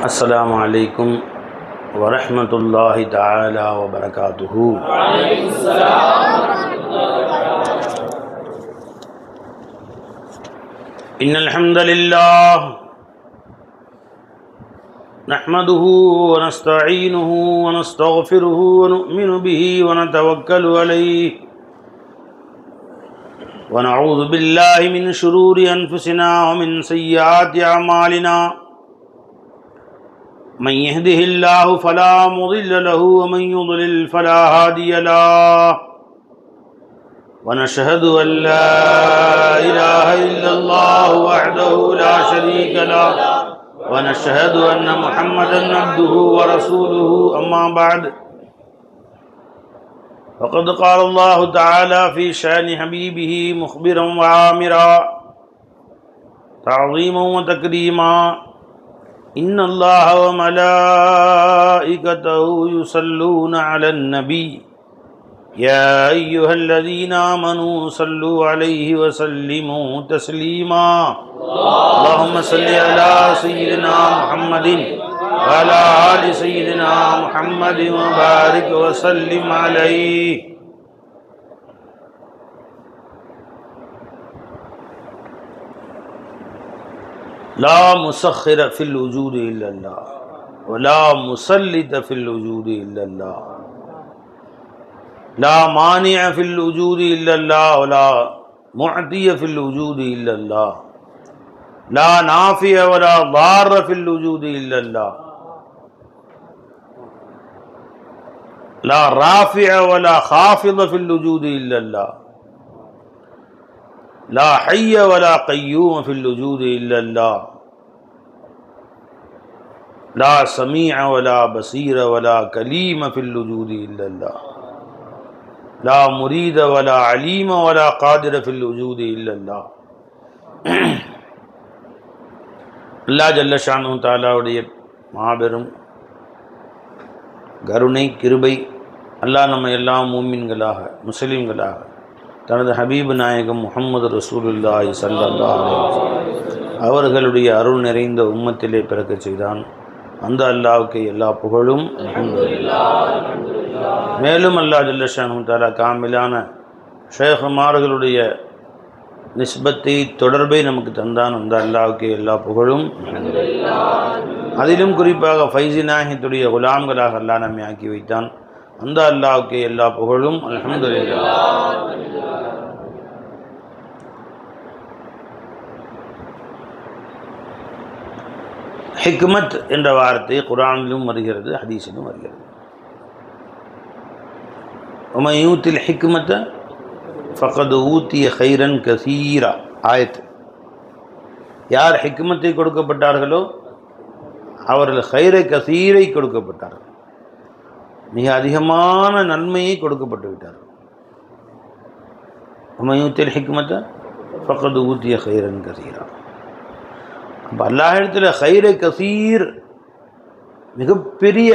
السلام عليكم ورحمة الله تعالى وبركاته. وعليكم السلام ورحمة الله وبركاته. إن الحمد لله نحمده ونستعينه ونستغفره ونؤمن به ونتوكل عليه ونعوذ بالله من شرور أنفسنا ومن سيئات أعمالنا. من يهده الله فلا مضل له ومن يضلل فلا هادي له. ونشهد أن لا إله إلا الله وحده لا شريك له ونشهد أن محمدا عبده ورسوله. أما بعد فقد قال الله تعالى في شأن حبيبه مخبرا وعامرا تعظيما وتكريما: إن الله وملائكته يصلون على النبي يا أيها الذين آمنوا صلوا عليه وسلموا تسليما. اللهم صل على سيدنا محمد وعلى آل سيدنا محمد وبارك وسلم عليه. لا مسخر في الوجود إلا الله ولا مسلط في الوجود إلا الله. لا مانع في الوجود إلا الله ولا معطي في الوجود إلا الله. لا نافع ولا ضار في الوجود إلا الله. لا رافع ولا خافض في الوجود إلا الله. لا حي ولا قيوم في الوجود إلا الله. لا سميع ولا بصير ولا كليم في الوجود إلا الله. لا مريد ولا عليم ولا قادر في الوجود إلا الله. அல்லாஹ் ஜல்ல ஷானஹு தஆலாவுடைய மாபெரும் கருணை கிருபை, அல்லாஹ் நம்ம எல்லாம் மூமின்களாக முஸ்லிம்களாக தனது ஹபீப் நாயகம் முஹம்மது ரசூலுல்லாஹி ஸல்லல்லாஹு அலைஹி வஸல்லம் அவர்களுடைய அருள் நிறைந்த உம்மத்திலே பிறக்கச் செய்தான். அந்த அல்லாஹ்வுக்கு எல்லா புகழும் அல்ஹம்துலில்லாஹ். மேலும் அல்லாஹ் ஜல்ல ஷானஹு தஆலா காமிலான ஷேഖുமார்களுடைய நிஸ்பத்தை தொடர்பை நமக்கு தந்தான். அந்த அல்லாஹ்வுக்கு எல்லா புகழும் அல்ஹம்துலில்லாஹ். அதிலும் குறிப்பாக ஃபைஸி நாயகத்துடைய குலாம்களாக அல்லாஹ் நம்மை ஆக்கி வைத்தான். அந்த அல்லாஹ்வுக்கு எல்லா புகழும் அல்ஹம்துலில்லாஹ். ஹிக்மத் என்ற வார்த்தை குர்ஆனிலும் வருகிறது, ஹதீஸிலும் வருகிறது. وَمَنْ يُؤْتِ الْحِكْمَةَ فَقَدْ أُوتِيَ خَيْرًا كَثِيرًا. ஆயத். யார் ஹிக்மத்தை கொடுக்கப்பட்டார்களோ அவர்கள் ஹைரை கசீரை கொடுக்கப்பட்டார்கள், மிக அதிகமான நன்மையை கொடுக்கப்பட்டு விட்டார்கள். وَمَنْ يُؤْتِ الْحِكْمَةَ فَقَدْ أُوتِيَ خَيْرًا كَثِيرًا. அப்போ அல்லாஹ்விடத்தில் ஹைரை கசீர், மிகப்பெரிய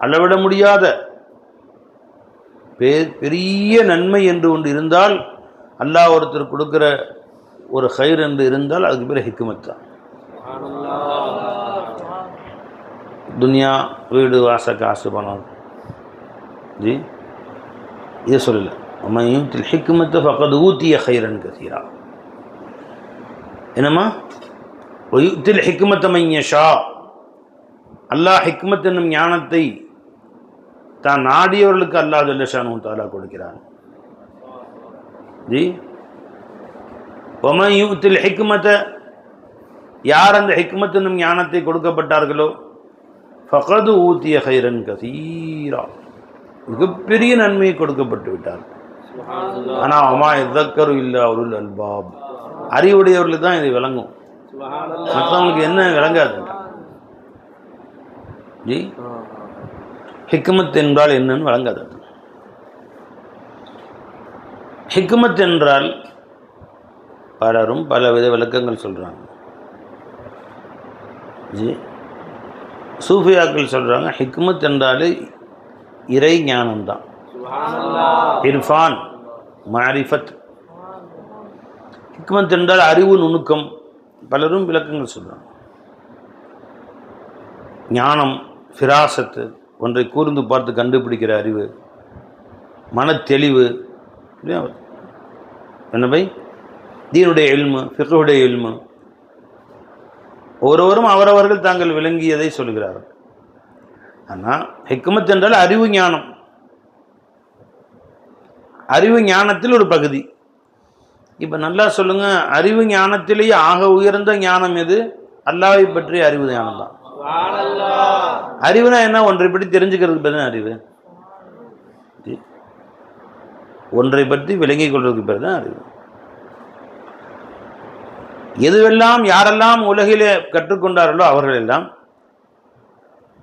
அளவிட முடியாத பெரிய நன்மை என்று ஒன்று இருந்தால், அல்லாஹ் ஒருத்தர் கொடுக்குற ஒரு ஹைர் என்று இருந்தால் அதுக்கு பேர் ஹிக்மத் தான். துனியா, வீடு, வாச, காசு, பணம் ஜி இதை சொல்லலை. அம்மா யூத்தில் ஹிக்மத்தை ஃபக்கத் ஊத்திய ஹைரன் கசீரா. என்னம்மா யுத்தில் ஹிக்மத்த மையஷா. அல்லாஹ் ஹிக்மத் என்னும் ஞானத்தை தான் நாடியவர்களுக்கு அல்லாஹ் ஜல்ல ஷானஹு தஆலா கொடுக்கிறான். ஜி வமன் யுத்தில் ஹிக்மத்த, யார் அந்த ஹிக்மத் என்னும் ஞானத்தை கொடுக்கப்பட்டார்களோ ஃபகது ஊத்திய ஹைரன் கசீரா, மிகப்பெரிய நன்மையை கொடுக்கப்பட்டு விட்டார். ஆனால் அமா எதக்கரு இல்லை அவருள் அல்பாப், அறிவுடையவர்களுக்கு தான் இது விளங்கும், மற்றவங்களுக்கு என்ன விளங்காது. ஜி ஹிக்மத் என்றால் என்னன்னு வழங்காது. ஹிக்மத் என்றால் பலரும் பலவித விளக்கங்கள் சொல்கிறாங்க. ஜி சூஃபியாக்கள் சொல்கிறாங்க ஹிக்மத் என்றாலே இறை ஞானம்தான், இர்ஃபான், மாரிஃபத். ஹிக்மத் என்றால் அறிவு நுணுக்கம். பலரும் விளக்கங்கள் சொல்கிறாங்க. ஞானம், ஃபிராசத்து, ஒன்றை கூர்ந்து பார்த்து கண்டுபிடிக்கிற அறிவு, மனத்தெளிவு, என்ன பை தீனுடைய இல்மு, ஃபிக்ஹுடைய இல்மு, ஒவ்வொருவரும் அவரவர்கள் தாங்கள் விளங்கியதை சொல்கிறார்கள். ஆனால் ஹிக்மத் என்றால் அறிவு ஞானம். அறிவு ஞானத்தில் ஒரு பகுதி. இப்போ நல்லா சொல்லுங்க, அறிவு ஞானத்திலேயே ஆக உயர்ந்த ஞானம் எது? அல்லாஹ்வை பற்றிய அறிவு ஞானம் தான். அறிவுனா என்ன? ஒன்றை பற்றி தெரிஞ்சுக்கிறதுக்கு பேர் தான் அறிவு. ஒன்றை பற்றி விளங்கிக் கொள்வதற்கு பேர் தான் அறிவு. எதுவெல்லாம் யாரெல்லாம் உலகிலே கற்றுக்கொண்டார்களோ அவர்கள் எல்லாம்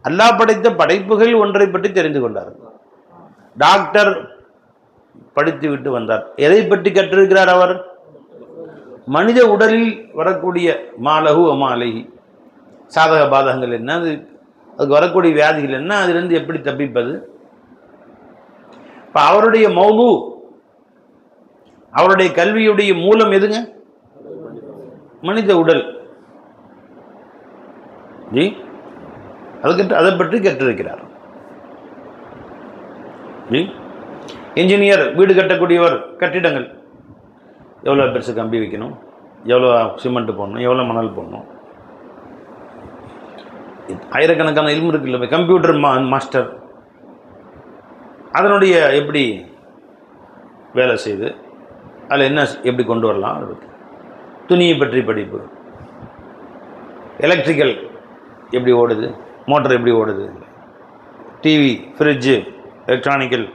அல்லாஹ் படைத்த படைப்புகள் ஒன்றை பற்றி தெரிந்து கொண்டார்கள். டாக்டர் படித்து விட்டு வந்தார். எதை பற்றி கற்றிருக்கிறார் அவர்? மனித உடலில் வரக்கூடிய மாலகு அமாலகி, சாதக பாதகங்கள் என்ன, அதுக்கு வரக்கூடிய வியாதிகள் என்ன, அதிலிருந்து எப்படி தப்பிப்பது. இப்போ அவருடைய மௌது, அவருடைய கல்வியுடைய மூலம் எதுங்க? மனித உடல். ஜி அதை பற்றி கற்றிருக்கிறார். ஜி இன்ஜினியர், வீடு கட்டக்கூடியவர், கட்டிடங்கள் எவ்வளோ பெருசு கம்பி வைக்கணும், எவ்வளோ சிமெண்ட் போடணும், எவ்வளோ மணல் போடணும், ஆயிரக்கணக்கான இல்மு இருக்குல்ல. கம்ப்யூட்டர் மாஸ்டர், அதனுடைய எப்படி வேலை செய்து அதில் என்ன எப்படி கொண்டு வரலாம், அதை பற்றி. துணியை பற்றி படிப்பு, எலக்ட்ரிக்கல் எப்படி ஓடுது, மோட்டர் எப்படி ஓடுது, டிவி, ஃப்ரிட்ஜு, எலக்ட்ரானிக்கல்.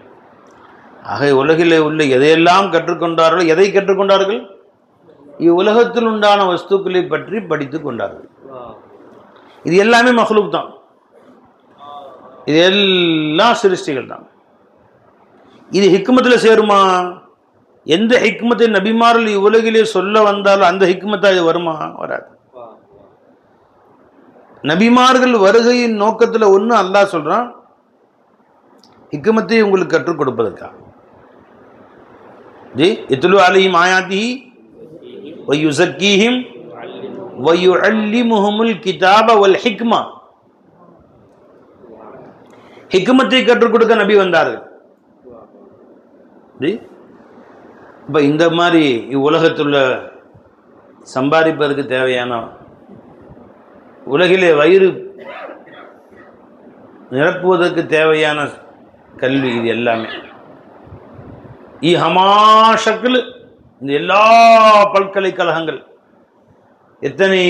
ஆக உலகில் உள்ள எதையெல்லாம் கற்றுக்கொண்டார்களோ, எதை கற்றுக்கொண்டார்கள்? இவ்வுலகத்தில் உண்டான வஸ்துக்களை பற்றி படித்து கொண்டார்கள். இது எல்லாமே மக்லூக் தான், இது எல்லாம் சிருஷ்டிகள் தான். இது ஹிக்மத்தில் சேருமா? எந்த ஹிக்மத்தை நபிமார்கள் இவ்வுலகிலே சொல்ல வந்தாலும் அந்த ஹிக்மத்தா இது வருமா? வராது. நபிமார்கள் வருகையின் நோக்கத்தில் ஒன்று அல்லாஹ் சொல்றான், ஹிக்மத்தை உங்களுக்கு கற்றுக் கொடுப்பதற்கா. ஜி இத்லு அலைஹிம் ஆயாத்திஹி வ யுஸக்கீஹிம் வ யுஅல்லிமுஹுமுல் கிதாப வல் ஹிக்மா. ஹிக்மத்தை கற்றுக் கொடுக்க நபி வந்தார்கள். ஜி இப்போ இந்த மாதிரி இவ்வுலகத்துள்ள சம்பாதிப்பதற்கு தேவையான, உலகிலே வயிறு நிரப்புவதற்கு தேவையான கல்வி, இது எல்லாமே ஹமாஷக்கில் இந்த எல்லா பல்கலைக்கழகங்கள், எத்தனை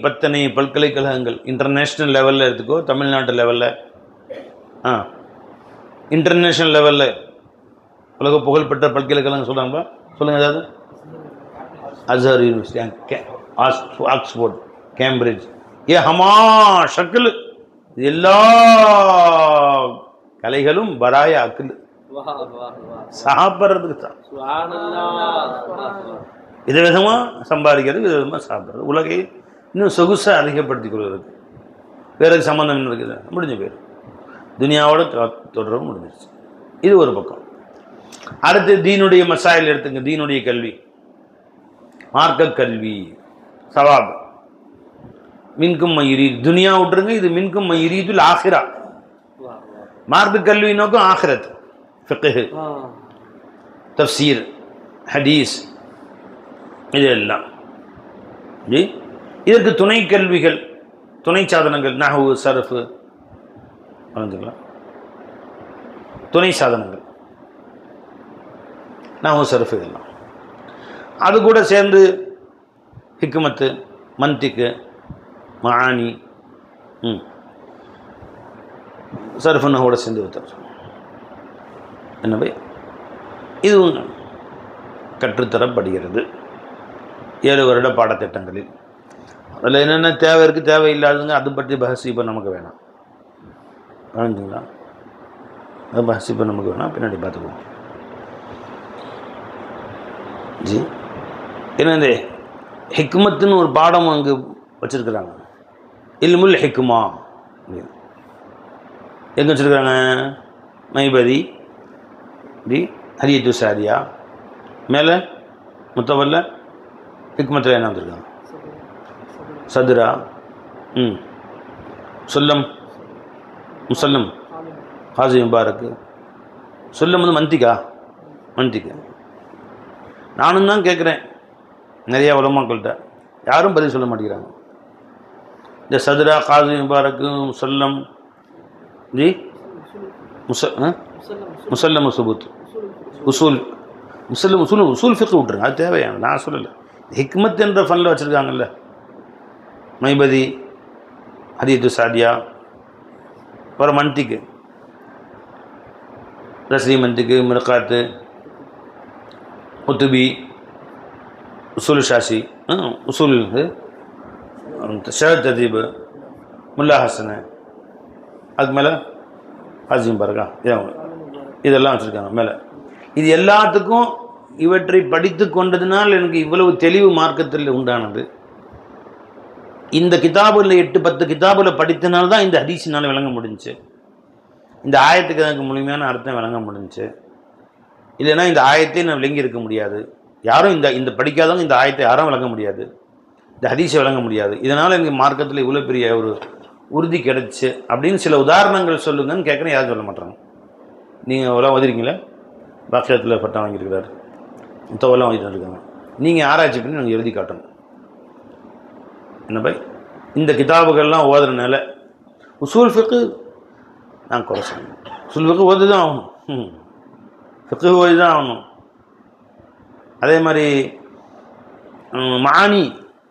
பத்தனை பல்கலைக்கழகங்கள் இன்டர்நேஷ்னல் லெவலில் எடுத்துக்கோ, தமிழ்நாட்டு லெவலில், இன்டர்நேஷ்னல் லெவலில் உலக புகழ்பெற்ற பல்கலைக்கழகம் சொல்கிறாங்களா? சொல்லுங்கள். ஏதாவது Azhar university, Oxford, Cambridge, ஹமா Shakeel, எல்லா கலைகளும் பராய அக்கில் சாப்பிட்றதுக்கு தான். விதவிதமாக சம்பாதிக்கிறது, விதவிதமாக சாப்பிட்றது, உலகை இன்னும் சொகுசாக அதிகப்படுத்திக் கொள்வதற்கு. வேறு சம்மந்தம் என்ன இருக்குது? முடிஞ்ச பேர் துனியாவோட தொடர்பு முடிஞ்சிருச்சு. இது ஒரு பக்கம். அடுத்து தீனுடைய மசாயில் எடுத்துங்க. தீனுடைய கல்வி, மார்க்க கல்வி, சவாப். மின்கும் மயிரி, துனியா விட்டுருங்க, இது மின்கும் மயிரீதுல் ஆஹிரா. மார்க்க கல்வி நோக்கம் ஆஹிரத், ஃபிக்ஹ், தஃப்சீர், ஹதீஸ், இதெல்லாம். இதற்கு துணை கல்விகள், துணை சாதனங்கள், நஹ்வு, சர்ஃபு, துணை சாதனங்கள், நஹ்வு, சர்ஃபு, இதெல்லாம். அது கூட சேர்ந்து ஹிக்மத்து, மந்திக்கு, மஆனி, சர்ஃபு, நஹ்வோட சேர்ந்து வைத்தார். என்ன பை, இதுவும் கற்றுத்தரப்படுகிறது 7 வருட பாடத்திட்டங்களில். அதில் என்னென்ன தேவை இருக்குது, தேவையில்லாதுங்க, அது பற்றி பஹஸ் இப்போ நமக்கு வேணாம். புரிஞ்சுங்களா? அது பஹஸ் இப்போ நமக்கு வேணாம், பின்னாடி பார்த்துக்குவோம். ஜி ஏன்னா இந்த ஹிக்மத்துன்னு ஒரு பாடம் அங்கே வச்சுருக்குறாங்க. இல்முல் ஹிக்மா எங்கே வச்சுருக்குறாங்க? மைபதி, டி ஹரியத்து சாரியா, மேலே முத்தவல்ல ஹிக்மத்தில் என்ன வச்சுருக்காங்க? சதுரா, சொல்லம், முசல்லம் ஹாஜி முபாரக்கு. சொல்லம் வந்து மந்திக்கு. நானும் தான் கேட்குறேன் நிறையா உலமாக்கள்கிட்ட, யாரும் பதில் சொல்ல மாட்டேங்கிறாங்க. இந்த சதுரா காசி முபாரக்கு முசல்லம் ஜி முசல்லம் சுபூத் உசூல் உசூல் ஃபிக்ஹ் விட்டுருங்க, அது தேவையான, நான் சொல்லலை. ஹிக்மத் என்ற ஃபனில் வச்சுருக்காங்கல்ல, மைபதி ஹதீத்து சாதியா, அப்புறம் மந்திக்கு ரஸ்லி மந்திக்கு, மிர்காத்து, குத்துபி, உசூல் ஷாசி, உசூல் ஷரத் ததீப், முல்லா ஹசனு, அதுக்கு மேலே ஹாஜிம் பரகா, இதெல்லாம் வச்சுருக்காங்க மேலே. இது எல்லாத்துக்கும் இவற்றை படித்து கொண்டதுனால் எனக்கு இவ்வளவு தெளிவு மார்க்கத்தில் உண்டானது. இந்த கிதாபில் 8-10 கிதாபில் படித்தனால்தான் இந்த ஹதீஸினால் விளங்க முடிஞ்சிச்சு. இந்த ஆயத்துக்கு எனக்கு முழுமையான அர்த்தம் விளங்க முடிஞ்சிச்சு. இல்லைன்னா இந்த ஆயத்தை நான் விளங்கி இருக்க முடியாது. யாரும் இந்த படிக்காதவங்க இந்த ஆயத்தை யாரும் விளங்க முடியாது, இந்த ஹதீஸை விளங்க முடியாது. இதனால் எனக்கு மார்க்கத்தில் இவ்வளோ பெரிய ஒரு உறுதி கிடைச்சி அப்படின்னு சில உதாரணங்கள் சொல்லுங்கன்னு கேட்குறேன், யாரும் சொல்ல மாட்டாங்க. நீங்கள் எவ்வளோ ஓதிருக்கீங்களே, பாக்கியத்தில் பட்டம் வாங்கியிருக்கிறாரு, முத்தவெல்லாம் ஓதிட்டு இருக்காங்க. நீங்கள் ஆராய்ச்சி பண்ணி நாங்கள் எழுதி காட்டணும். என்ன பை இந்த கிதாபுகள்லாம் ஓதுறதுனால உசூல் ஃபிக்கு நான் குறை சொல்லணும். உசூல் ஃபிக்கு ஓதி தான் ஆகணும், ஃபிக்கு ஓதி தான் ஆகணும். அதே மாதிரி மானி,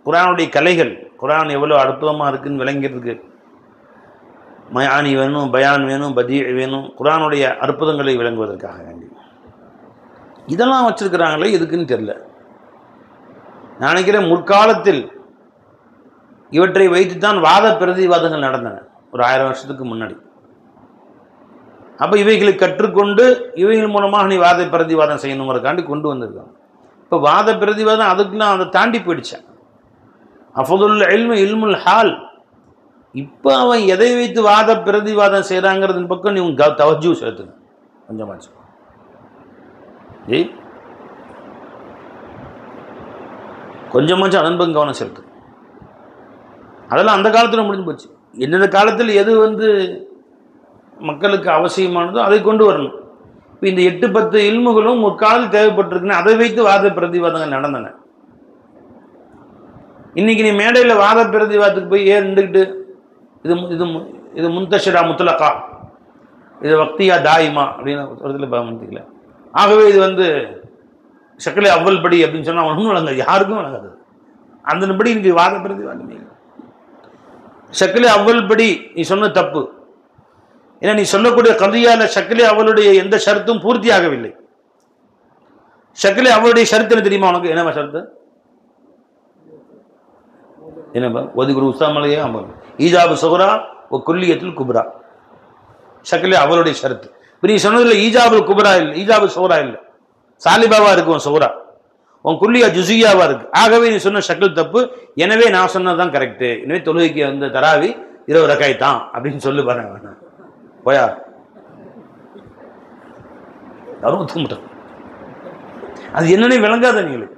குரானுடைய கலைகள், குரான் எவ்வளோ அற்புதமாக இருக்குதுன்னு விளங்கிறதுக்கு மயானி வேணும், பயான் வேணும், பதி வேணும், குரானுடைய அற்புதங்களை விளங்குவதற்காக வேண்டி இதெல்லாம் வச்சுருக்கிறாங்களே, எதுக்குன்னு தெரியல. நான் நினைக்கிறேன் முற்காலத்தில் இவற்றை வைத்துத்தான் வாத பிரதிவாதங்கள் நடந்தன ஒரு 1000 வருஷத்துக்கு முன்னாடி. அப்போ இவைகளை கற்றுக்கொண்டு இவைகள் மூலமாக நீ வாத பிரதிவாதம் செய்யணுங்கிறக்காண்டி கொண்டு வந்திருக்காங்க. இப்போ வாத பிரதிவாதம் அதுக்கெல்லாம் அதை தாண்டி போயிடுச்சேன். அஃபதுல் இல்முல் ஹால். இப்போ அவன் எதை வைத்து வாத பிரதிவாதம் செய்கிறாங்கிறதுன்னு பக்கம் நீ உங்க தவஜூ சேர்த்துங்க கொஞ்சமாச்சு. கொஞ்சமாச்சும் அதன் பக்கம் கவனம் செலுத்து. அதெல்லாம் அந்த காலத்தில் முடிஞ்சு போச்சு. எந்தெந்த காலத்தில் எது மக்களுக்கு அவசியமானதோ அதை கொண்டு வரணும். இப்போ இந்த 8-10 இல்முகளும் முற்காலத்தில் தேவைப்பட்டிருக்குன்னு அதை வைத்து வாத பிரதிவாதங்கள் நடந்தன. இன்னைக்கு நீ மேடையில் வாத பிரதிவாதத்துக்கு போய் இருந்துக்கிட்டு இது இது இது முந்தஷரா முத்தலக்கா, இது வக்தியா தாயிமா அப்படின்னு ஒரு இதில் பார்த்துக்கல. ஆகவே இது ஷக்கலே அவ்வல் படி அப்படின்னு சொன்னால் ஒன்றும் வழங்காது, யாருக்கும் வழங்காது. அந்தபடி இன்னைக்கு வாத பிரதிவாதம் இல்லை. ஷக்கலே அவ்வல் படி நீ சொன்ன தப்பு. ஏன்னா நீ சொல்லக்கூடிய கதியால ஷக்கலே அவளுடைய எந்த ஷரத்தும் பூர்த்தி ஆகவில்லை. ஷக்கலே அவளுடைய ஷரத்து என்ன தெரியுமா உனக்கு? என்னவா ஷரத்து? என்னப்பா ஒதுக்குரு உஸ்தாமலையே அமர் ஈஜாபு சுகரா ஓ குல்லியத்தில் குப்ரா. ஷக்கலே அவளுடைய ஷரத்து. இப்போ நீ சொன்னதில்லை ஈஜாபு குப்ரா இல்லை, ஈஜாபு சுகரா இல்லை, சாலிபாவா இருக்கு உன் சுகரா, உன் குல்லியா ஜுசியாவா இருக்கு. ஆகவே நீ சொன்ன ஷக்கல் தப்பு, எனவே நான் சொன்னதுதான் கரெக்டு. எனவே தொழுகைக்கு தராவி 20 ரக்காய் தான் அப்படின்னு சொல்லு பாருங்க. போயா யாரும் தூங்கிட்டோம். அது என்னன்னே விளங்காத நீங்களுக்கு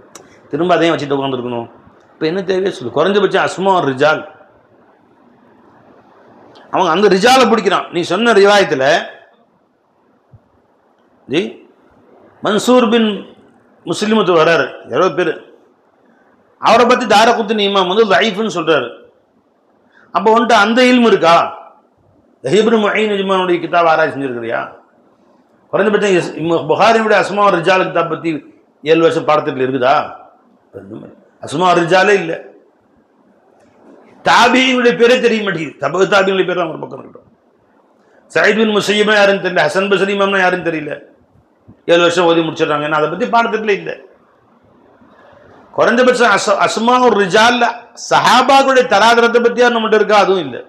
திரும்ப அதையும் வச்சுட்டு உட்காந்துருக்கணும். இப்போ என்ன தேவையோ சொல்லு. குறைஞ்சபட்சம் அஸ்மா ரிஜால், அவங்க அந்த ரிஜாலை பிடிக்கிறான். நீ சொன்ன ரிவாயத்தில் ஜி மன்சூர் பின் முஸ்லிமத்து வர்றாரு, 20 பேர். அவரை பற்றி தாரகுத்தின் இமாம் லைஃப்னு சொல்றாரு. அப்போ அந்த இல்மு இருக்கா? இப்னு முஈன் இஜ்மானுடைய கிதாப் ஆராய்ச்சி செஞ்சிருக்கிறியா? குறைஞ்சபட்சம் புகாரியுடைய அஸ்மா ரிஜால் கிதாப் பற்றி 7 வருஷம் பாடத்திட்டத்தில் இருக்குதா? அஸ்மா ரிஜாலே இல்லை. தாபியினுடைய பேரே தெரிய மாட்டேங்குது. தபு தாபியினுடைய பேர் தான் ஒரு பக்கம் இருக்கட்டும். சயீத் பின் முஸையிப் யாருன்னு தெரியல, ஹசன் பஸ்ரி இமாம்னா யாருன்னு தெரியல. 7 வருஷம் ஓதி முடிச்சிடறாங்க. ஏன்னா அதை பற்றி பாடத்திட்டத்தில் இல்லை. குறைஞ்சபட்சம் அஸ்மா ஒரு ரிஜால் சஹாபாக்களுடைய தராதரத்தை பற்றியா நம்மகிட்ட இருக்கா? அதுவும் இல்லை.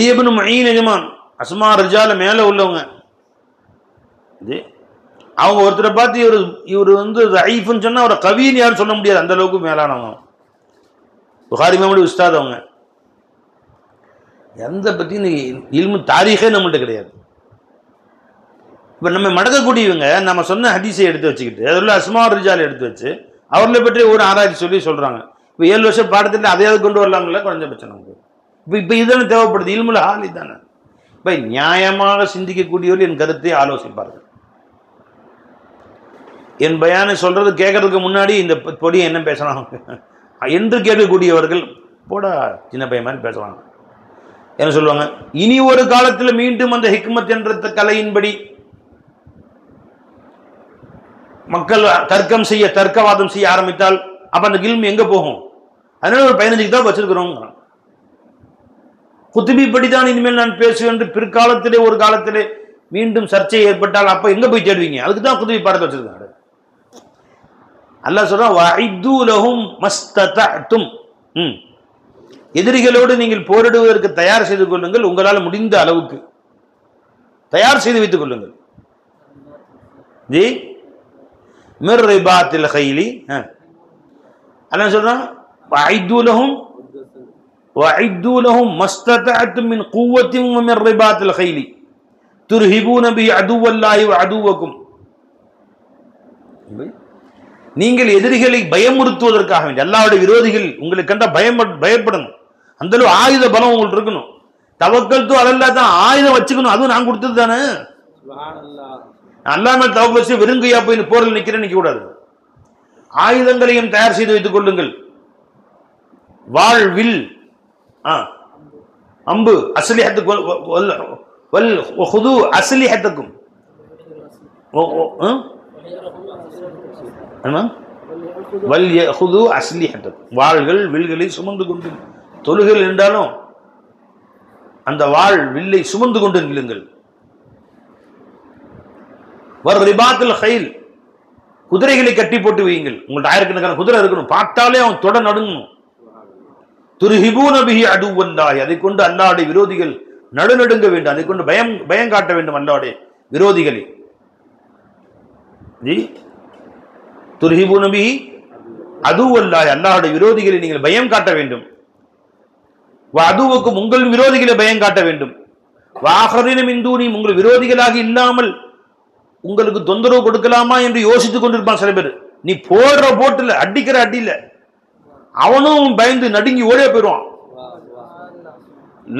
இப்னு முஈன் இஜ்மான் அஸ்மா ரிஜால மேலே உள்ளவங்க. அவங்க ஒருத்தரை பார்த்து இவர் ரைஃப்னு சொன்னால் அவரை கவின்னு யாரும் சொல்ல முடியாது, அந்த அளவுக்கு மேலானவங்க. புகாரி இமாமுடைய உஸ்தாத் அவங்க. எந்த பற்றி இல்மு தாரீഖே நம்மள்கிட்ட கிடையாது. இப்போ நம்ம மடக்கக்கூடியவங்க நம்ம சொன்ன ஹதீஸை எடுத்து வச்சுக்கிட்டு அதில் அஸ்மா ரிஜால் எடுத்து வச்சு அவர்களை பற்றி ஒரு ஆராய்ச்சி சொல்லி சொல்கிறாங்க. இப்போ 7 வருஷம் பாடத்தில் அதையாவது கொண்டு வரலாம்ல குறைஞ்சபட்சம் நமக்கு. இப்போ இதுதானே தேவைப்படுது, இல்முல் ஹால் இதுதானே. இப்போ நியாயமாக சிந்திக்கக்கூடியவர்கள் என் கருத்தை ஆலோசிப்பார்கள். என் பயானை சொல்றது கேட்கறதுக்கு முன்னாடி இந்த பொடியை என்ன பேசலாம் என்று கேட்கக்கூடியவர்கள் போட சின்ன பையன் மாதிரி பேசலாம். என்ன சொல்லுவாங்க, இனி ஒரு காலத்தில் மீண்டும் அந்த ஹிக்மத் என்ற கலையின்படி மக்கள் தர்க்கவாதம் செய்ய ஆரம்பித்தால் அப்ப அந்த இல்மு எங்க போகும்? அதனால ஒரு 15 கிதாப் வச்சிருக்கிறோம். குத்துபி படித்தான் இனிமேல் நான் பேசுவேன் என்று பிற்காலத்திலே ஒரு காலத்திலே மீண்டும் சர்ச்சை ஏற்பட்டால் அப்ப எங்க போய் தேடுவீங்க? அதுக்கு தான் குத்துபி பாடத்தை வச்சிருக்காங்க. அல்லாஹ் சொல்றான், வஅஇது லஹும் மஸ்ததஅதும். எதிரிகளோடு நீங்கள் போரிடுவதற்கு தயார் செய்து கொள்ளுங்கள், உங்களால் முடிந்த அளவுக்கு தயார் செய்து வைத்துக் கொள்ளுங்கள். ஜி மிர் ரிபாத்தில் கைலி அல்லாஹ் சொல்றான், வஅஇது லஹும் மஸ்ததஅதும் மின் குவத்தின் வ மிர் ரிபாத்தில் கைலி துர்ஹிபூன பி அதுவல்லாஹி வ அதுவக்கும். நீங்கள் எதிரிகளை பயமுறுத்துவதற்காக வேண்டிய, அல்லாஹ்வுடைய விரோதிகள் உங்களை கண்டா பயப்படணும். அந்த அளவு ஆயுத பலம் உங்களுக்கு இருக்கணும். தவக்கல்து அலல்லாஹ் தான், ஆயுதம் வச்சுக்கணும். அதுவும் நான் கொடுத்தது தானே. அல்லாஹ் மேல் தவக்கல் வச்சு வெறுங்கையா போய் போரில் நிக்கிறேன் நிக்க கூடாது. ஆயுதங்களையும் தயார் செய்து வைத்துக் கொள்ளுங்கள். வாள், வில், அம்பு, அஸ்லிஹத்துக்கும் அஸ்லிஹத்துக்கும் வாள்கள் வில்களை சுமந்து கொண்டு தொழுகள் என்றாலும் அந்த வாள் வில்லை சுமந்து கொண்டு நில்லுங்கள். ரிபாத்தில் கைல், குதிரைகளை கட்டி போட்டு வையுங்கள். உங்கள்ட்ட ஆயிரக்கணக்கான குதிரை இருக்கணும், பார்த்தாலே அவன் தொட நடுங்கணும். துர்ஹிபூன பிஹி அதுவல்லாஹி, அதை கொண்டு அல்லாஹ்வுடைய விரோதிகள் நடுநடுங்க வேண்டும். அதை கொண்டு பயம் காட்ட வேண்டும் அல்லாஹ்வுடைய விரோதிகளை. ஜி துர்ஹிபூன பிஹி அதுவல்லாஹி, அல்லாஹ்வுடைய விரோதிகளை நீங்கள் பயம் காட்ட வேண்டும். அதுவுக்கும் உங்கள் விரோதிகளை பயம் காட்ட வேண்டும். வாஹரின மின் தூனி, உங்கள் விரோதிகளாக இல்லாமல் உங்களுக்கு தொந்தரவு கொடுக்கலாமா என்று யோசித்துக் கொண்டிருப்பான் சில பேர். நீ போடுற போட்டுல அடிக்கிற அடியில அவனும் பயந்து நடுங்கி ஓடிய போயிடுவான்.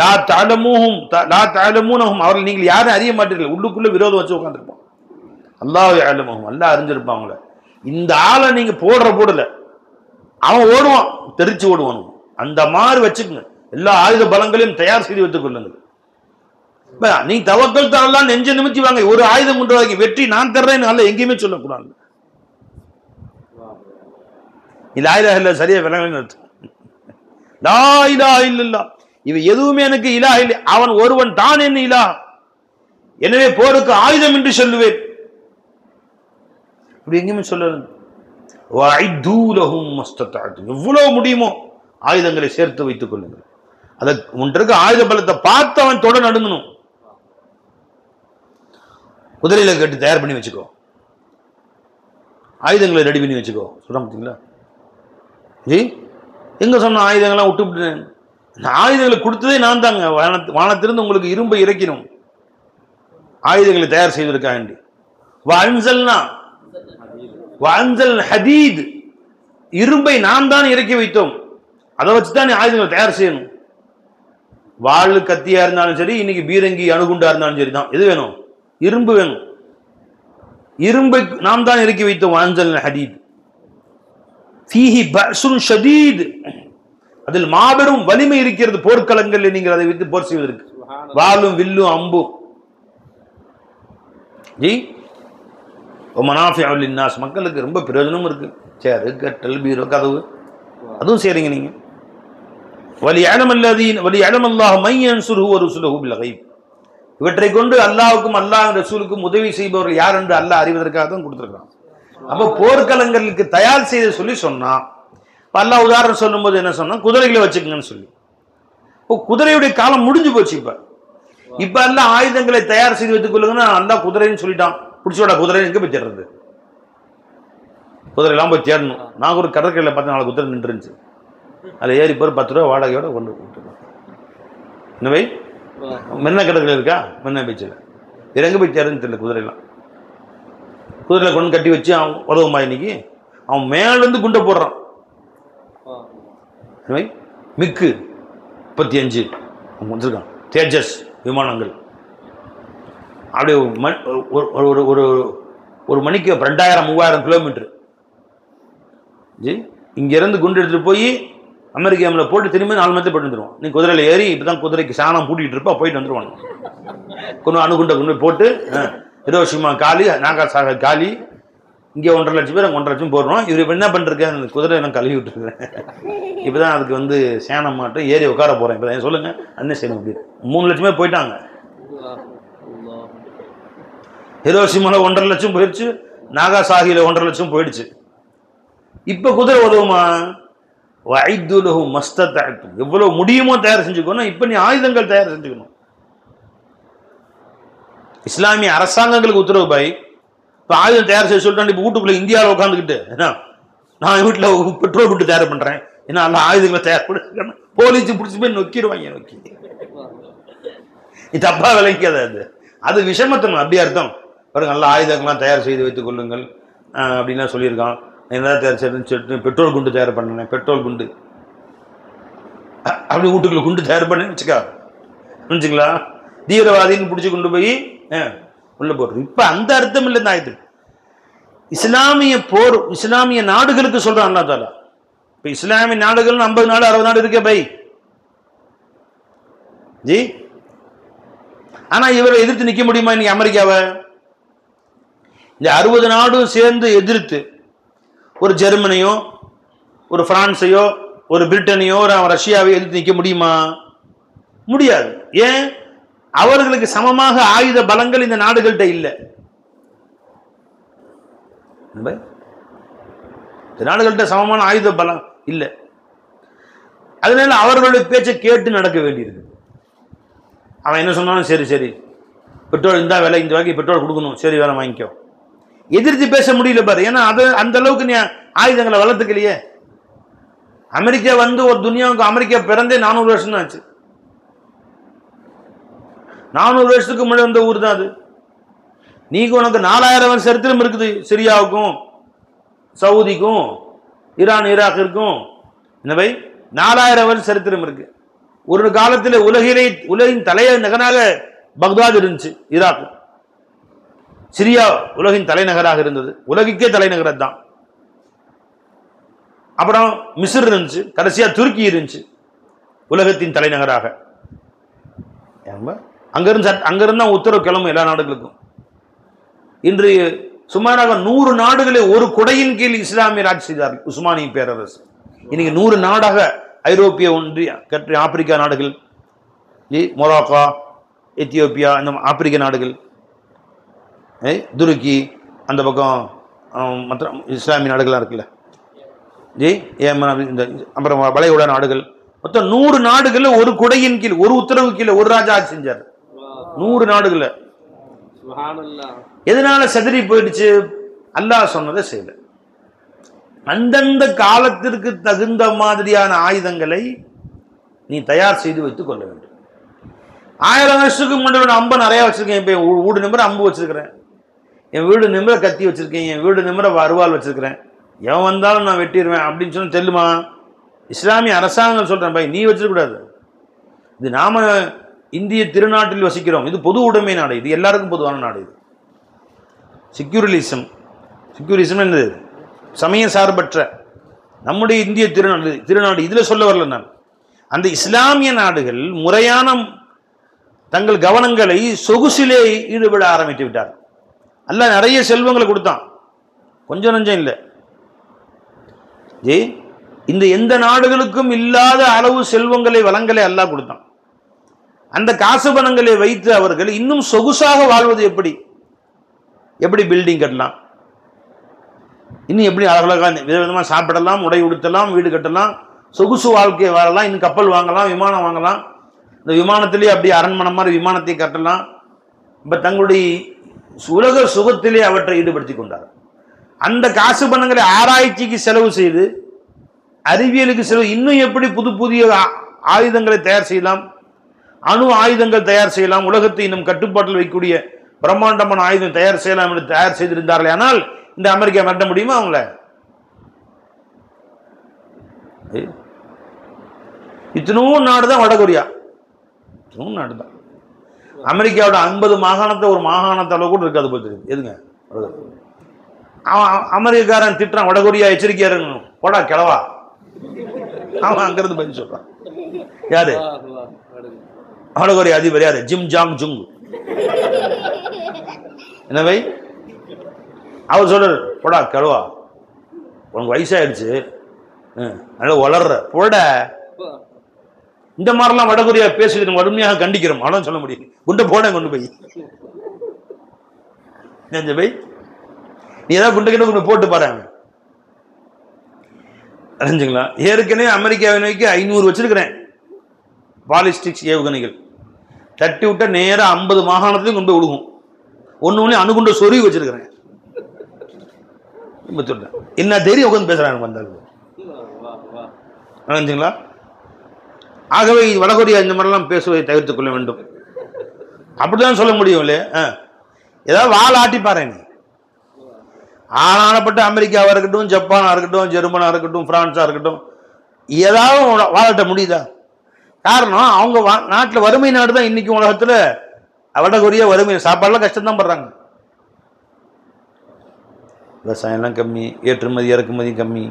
லா தஅலமூனஹும், அவர்கள் நீங்கள் யாரும் அறிய மாட்டீர்கள். உள்ளுக்குள்ள விரோதம் வச்சு உட்காந்துருப்பான். அல்லாஹ் யஅலமுஹும், அல்லாஹ் அறிஞ்சிருப்பான் அவங்கள. இந்த ஆளை நீங்க போடுற போடல அவன் ஓடுவான், தெரிச்சு ஓடுவான். அந்த மாதிரி வச்சுக்கோங்க. எல்லா ஆயுத பலங்களையும் தயார் செய்து வைத்துக் கொள்ளுங்கள். நீ தவக்கல் தரலாம், நெஞ்ச நிமித்தி வாங்க. ஒரு ஆயுதம் கொண்டு வாங்கி வெற்றி நான் தர்றேன்னு அல்ல எங்கேயுமே சொல்லக்கூடாது. லா இலாஹ இல்லல்லாஹ் சரியா விளங்கலன்னு அர்த்தம். லா இலாஹ இல்லல்லாஹ், இவன் எதுவுமே எனக்கு இலாஹ இல்லை, அவன் ஒருவன் தான் என்ன இலாஹ், எனவே போருக்கு ஆயுதம் என்று சொல்லுவேன். இப்படி எங்கேயுமே சொல்லல. வஅஇது லஹும் மஸ்ததஅதும், எவ்வளவு முடியுமோ ஆயுதங்களை சேர்த்து வைத்துக் கொள்ளுங்கள். அதை ஒன்றுக்கு ஆயுத பலத்தை பார்த்து அவன் தொட நடுங்கணும். குதிரையில கட்டி தயார் பண்ணி வச்சுக்கோ, ஆயுதங்களை ரெடி பண்ணி வச்சுக்கோ. சொல்ல பார்த்தீங்களா ஜி? எங்க சொன்ன ஆயுதங்கள்லாம் விட்டுவிட்டேன். ஆயுதங்களை கொடுத்ததே நான் தாங்க. வானத்திலிருந்து உங்களுக்கு இரும்பை இறக்கணும், ஆயுதங்களை தயார் செய்வதற்காக வேண்டி. வஅன்ஸல் ஹதீத், இரும்பை நாம் தான் இறக்கி வைத்தோம். அதை வச்சுதான் ஆயுதங்களை தயார் செய்யணும். வாள் கத்தியா இருந்தாலும் சரி, இன்னைக்கு பீரங்கி அணுகுண்டா இருந்தாலும் சரி தான். எது வேணும்? இரும்பு வேணும். இரும்பை நாம் தான் இறக்கி வைத்தோம். வஅன்ஸல் ஹதீத் ஃபீஹி பஅஸுன் ஷதீத், அதில் மாபெரும் வலிமை இருக்கிறது. போர்க்களங்களில் நீங்கள் அதை வைத்து போர் செய்வதற்கு வாளும் வில்லும் அம்பும். ஜி மனாஃபிஉ லின்னாஸ், மக்களுக்கு ரொம்ப பிரயோஜனம் இருக்கு. சேரு, கட்டல், பீரோ, கதவு, அதுவும் செய்றீங்க நீங்க. வலியஅலமல்லாஹு மன் யன்சுருஹு வ ருசுலுஹு பில் கைப், இவற்றை கொண்டு அல்லாஹ்வுக்கும் அல்லாஹ் ரசூலுக்கும் உதவி செய்பவர்கள் யார் என்று அல்லாஹ் அறிவதற்காக தான் கொடுத்திருக்கான். அப்ப போர்க்களங்களுக்கு தயார் செய்து சொல்லி சொன்னா, அல்லாஹ் உதாரணம் சொல்லும் போது என்ன சொன்னா, குதிரைகளை வச்சுக்கங்கன்னு சொல்லி. குதிரையுடைய காலம் முடிஞ்சு போச்சு. இப்ப எல்லாம் ஆயுதங்களை தயார் செய்து வைத்துக் கொள்ளுங்கன்னா அல்லாஹ் குதிரைன்னு சொல்லிட்டான். பிடிச்சோட குதிரை எங்க போய் தேடுறது? குதிரை எல்லாம் போய் தேடணும். நான் ஒரு கடற்கரையில் பார்த்து 4 குதிரை நின்று இருந்துச்சு. அதில் ஏறி போய் 10 ரூபா வாடகையோட கொண்டு விட்டுருக்கோம். என்னவை மென்ன கடற்கரை இருக்கா? மென்ன பீச்சில் வேற எங்கே போய் தேடுன்னு தெரியல. குதிரைலாம் குதிரையில் கொண்டு கட்டி வச்சு அவன் உதவுமா. இன்னைக்கு அவன் மேலேருந்து குண்டை போடுறான். மிக்கு 35 வந்திருக்கான். தேஜஸ் விமானங்கள் அப்படியே ஒரு மணிக்கு 2000-3000 கிலோமீட்டர். ஜி இங்கேருந்து குண்டு எடுத்துகிட்டு போய் அமெரிக்காவில் போட்டு திரும்பி 4 மணி போட்டு வந்துடுவோம். நீ குதிரையில் ஏறி இப்போ தான் குதிரைக்கு சாணம் பூட்டிகிட்டு இருப்பா, போயிட்டு வந்துடுவாங்க. கொஞ்சம் அணுகுண்டை கொண்டு போட்டு ஹிரோஷிமா காலி, நாகாசாகா காலி. இங்கே 1.5 லட்சம் பேர், அங்கே 1.5 லட்சம் போடுறோம். இவர் இப்போ என்ன பண்ணிருக்கேன், அந்த குதிரை நான் கழுவி விட்டுருக்கேன். இப்போ தான் அதுக்கு வந்து சேனம் மாட்டு ஏறி உட்கார போகிறேன். இப்போ தான் சொல்லுங்கள் என்ன செய்யணும் அப்படின்னு. 3 லட்சம் பேர் போயிட்டாங்க. ஹிரோஷிமாவில் 1.5 லட்சம் போயிடுச்சு, நாகாசாகியில் 1.5 லட்சம் போயிடுச்சு. இப்போ குதிரை உதவுமா? வைத்துலகும் மஸ்தத்தாய்த்து, எவ்வளவு முடியுமோ தயார் செஞ்சுக்கணும். இப்போ நீ ஆயுதங்கள் தயார் செஞ்சுக்கணும். இஸ்லாமிய அரசாங்கங்களுக்கு உத்தரவு பாய், இப்போ ஆயுதம் தயார் செய்ய சொல்லிட்டு இப்போ வீட்டுக்குள்ள இந்தியாவில் உட்காந்துக்கிட்டு நான் வீட்டில் பெட்ரோல் விட்டு தயார் பண்ணுறேன், ஏன்னா அந்த ஆயுதங்களை தயார் பண்ண போலீஸ் பிடிச்சி போய் நொக்கிடுவாங்க. நொக்கி இது தப்பா விளக்காது. அது விஷமத்தனம் அப்படி அர்த்தம். பாருங்க, நல்ல ஆயுதங்கள்லாம் தயார் செய்து வைத்துக் கொள்ளுங்கள் அப்படின்லாம் சொல்லியிருக்கான். என்ன தயார் செய்யணும்னு பெட்ரோல் குண்டு தயார் பண்ணேன், பெட்ரோல் குண்டு அப்படி வீட்டுக்குள்ள குண்டு தயார் பண்ணேன்னு வச்சுங்களா, தீவிரவாதின்னு பிடிச்சி கொண்டு போய் உள்ள போடுறது. இப்ப அந்த அர்த்தம் இல்லை இந்த ஆயுதம். இஸ்லாமிய போர் இஸ்லாமிய நாடுகளுக்கு சொல்றான் அல்லாஹ் தஆலா. இப்ப இஸ்லாமிய நாடுகள் 50 நாடு 60 நாடு இருக்கே பை ஜி. ஆனா இவரை எதிர்த்து நிக்க முடியுமா இன்னைக்கு அமெரிக்காவை? இந்த 60 நாடும் சேர்ந்து எதிர்த்து ஒரு ஜெர்மனியோ, ஒரு பிரான்ஸையோ, ஒரு பிரிட்டனையோ, ஒரு ரஷ்யாவை எதிர்த்து நிற்க முடியுமா? முடியாது. ஏன்? அவர்களுக்கு சமமாக ஆயுத பலங்கள் இந்த நாடுகள்கிட்ட இல்லை. இந்த நாடுகள்கிட்ட சமமான ஆயுத பலம் இல்லை. அதனால அவர்களுடைய பேச்சை கேட்டு நடக்க வேண்டியிருக்கு. அவன் என்ன சொன்னாலும் சரி சரி, பெட்ரோல் இந்த விலை, இந்த வகைக்கு பெட்ரோல் கொடுக்கணும், சரி வேலை வாங்கிக்கோ. எதிர்த்து பேச முடியல பாரு. ஏன்னா அது அந்த அளவுக்கு நீ ஆயுதங்களை வளர்த்துக்கலையே. அமெரிக்கா வந்து ஒரு துனியாவுக்கு அமெரிக்கா பிறந்தே 400 வருஷம் தான் ஆச்சு. 400 வருஷத்துக்கு முன்னாடி வந்த ஊர் தான் அது. நீங்க உனக்கு 4000 வருஷம் சரித்திரம் இருக்குது. சிரியாவுக்கும் சவுதிக்கும் ஈரான் ஈராக்கிற்கும் என்னவை 4000 வருஷம் சரித்திரம் இருக்கு. ஒரு காலத்தில் உலகின் தலைநகராக பக்தாத் இருந்துச்சு. ஈராக், சிரியா உலகின் தலைநகராக இருந்தது. உலகிற்கே தலைநகர் தான். அப்புறம் மிஸ்ர் இருந்துச்சு, கடைசியா துருக்கி இருந்துச்சு உலகத்தின் தலைநகராக. அங்கிருந்து உத்தரவு கிளம்பும் எல்லா நாடுகளுக்கும். இன்று சுமாராக 100 நாடுகளை ஒரு குடையின் கீழ் இஸ்லாமிய ஆட்சி செய்தார்கள் உஸ்மானிய பேரரசு. இன்னைக்கு 100 நாடாக ஐரோப்பிய ஒன்றிய, ஆப்பிரிக்கா நாடுகள், மொராக்கோ, எத்தியோப்பியா, இந்த ஆப்பிரிக்க நாடுகள், துருக்கி, அந்த பக்கம் மற்ற இஸ்லாமிய நாடுகள்லாம் இருக்குல்ல ஜி, ஏமன், இந்த அப்புறம் வளைகுடா நாடுகள், மொத்தம் 100 நாடுகள் ஒரு குடையின் கீழ், ஒரு உத்தரவு கீழே ஒரு ராஜா ஆட்சி செஞ்சார். 100 நாடுகள். எதனால செதறி போயிடுச்சு? அல்லாஹ் சொன்னதை செய்யல. அந்தந்த காலத்திற்கு தகுந்த மாதிரியான ஆயுதங்களை நீ தயார் செய்து வைத்துக் கொள்ள வேண்டும். 1000 வருஷத்துக்கு முன்னாடி அம்பை நிறைய வச்சிருக்கேன். இப்போ வீடு நிமிர அம்பு வச்சிருக்கிறேன், என் வீடு நிமிர கத்தி வச்சிருக்கேன், என் வீடு நிமிர அருவாள் வச்சிருக்கிறேன், எவன் வந்தாலும் நான் வெட்டிடுவேன் அப்படின்னு சொன்ன தெல்லுமா? இஸ்லாமிய அரசாங்கம் சொல்றேன் பை, நீ வச்சிருக்கூடாது. இது நாம இந்திய திருநாட்டில் வசிக்கிறோம். இது பொது உடைமை நாடு, இது எல்லாருக்கும் பொதுவான நாடு. இது செக்யூரிசம் என்னது? சமய சார்பற்ற நம்முடைய இந்திய திருநாடு. இதுல சொல்ல வரல நான். அந்த இஸ்லாமிய நாடுகள் முறையான தங்கள் கவனங்களை சொகுசிலே ஈடுபட ஆரம்பித்து விட்டார். அல்லாஹ் நிறைய செல்வங்களை கொடுத்தான், கொஞ்சம் நஞ்சம் இல்லை ஜி. இந்த எந்த நாடுகளுக்கும் இல்லாத அளவு செல்வங்களை வளங்களை அல்லாஹ் கொடுத்தான். அந்த காசு பணங்களை வைத்து அவர்கள் இன்னும் சொகுசாக வாழ்வது எப்படி? எப்படி பில்டிங் கட்டலாம், இன்னும் எப்படி அழகழகாக விதவிதமாக சாப்பிடலாம், உடை உடுத்தலாம், வீடு கட்டலாம், சொகுசு வாழ்க்கையை வாழலாம், இன்னும் கப்பல் வாங்கலாம், விமானம் வாங்கலாம், இந்த விமானத்திலேயே அப்படி அரண்மனை மாதிரி விமானத்தை கட்டலாம். இப்போ தங்களுடைய உலக சுகத்திலே அவற்றை ஈடுபடுத்தி கொண்டார். அந்த காசு பணங்களை ஆராய்ச்சிக்கு செலவு செய்து, அறிவியலுக்கு செலவு, இன்னும் எப்படி புது புதிய ஆயுதங்களை தயார் செய்யலாம், அணு ஆயுதங்கள் தயார் செய்யலாம், உலகத்தை இன்னும் கட்டுப்பாட்டில் வைக்கக்கூடிய பிரம்மாண்டமான ஆயுதம் தயார் செய்யலாம் என்று தயார் செய்திருந்தார்களே. ஆனால் இந்த அமெரிக்கா மிரட்ட முடியுமா அவங்கள? இத்தனும் நாடு தான் வடகொரியா, இத்தனும் நாடு தான். அமெரிக்காவோட 50 மாகாணத்தை ஒரு மாகாணத்தை அளவு கூட இருக்காது போல் தெரியுது. எதுங்க அவன் அமெரிக்காரன் திட்டுறான், வடகொரியா எச்சரிக்கையா இருக்கணும், போடா கிளவா. அவன் அங்கிருந்து பதில் சொல்றான். யாரு வடகொரியா அதிபர்? யாரு? Gym Jong Jung. என்னவை அவர் சொல்றாரு, போடா கிளவா, உனக்கு வயசாயிடுச்சு, நல்லா வளர்ற போட. இந்த மாதிரிலாம் வடகொரியா பேசுகிறது வறுமையாக கண்டிக்கிறோம். அவ்வளோ சொல்ல முடியும். குண்டை போட கொண்டு போய் போய் நீ ஏதாவது குண்டை கிட்ட கொண்டு போட்டு பாருங்க. அறிஞ்சுங்களா? ஏற்கனவே அமெரிக்காவை நோக்கி 500 வச்சிருக்கிறேன் பாலிஸ்டிக்ஸ் ஏவுகணைகள். தட்டி விட்ட நேரம் 50 மாகாணத்திலையும் கொண்டு போய் விழுகும். ஒன்று அணுகுண்ட சொருவி வச்சிருக்கிறேன். என்ன தெரியும் உட்காந்து பேசுறாங்க வந்தாலும். அறிஞ்சுங்களா? ஆகவே வடகொரியா இந்த மாதிரிலாம் பேசுவதை தவிர்த்துக் கொள்ள வேண்டும். அப்படிதான் சொல்ல முடியும் இல்லையா? ஏதாவது வாழ ஆட்டி பாரு. நீ ஆனானப்பட்ட அமெரிக்காவா இருக்கட்டும், ஜப்பானா இருக்கட்டும், ஜெர்மனா இருக்கட்டும், பிரான்ஸா இருக்கட்டும், ஏதாவது வாழட்ட முடியுதா? காரணம் அவங்க நாட்டில் வறுமை நாடு தான். இன்னைக்கு உலகத்துல வடகொரியா வறுமை, சாப்பாடுலாம் கஷ்டம்தான் படுறாங்க. விவசாயம்லாம் கம்மி, ஏற்றுமதி இறக்குமதி கம்மி,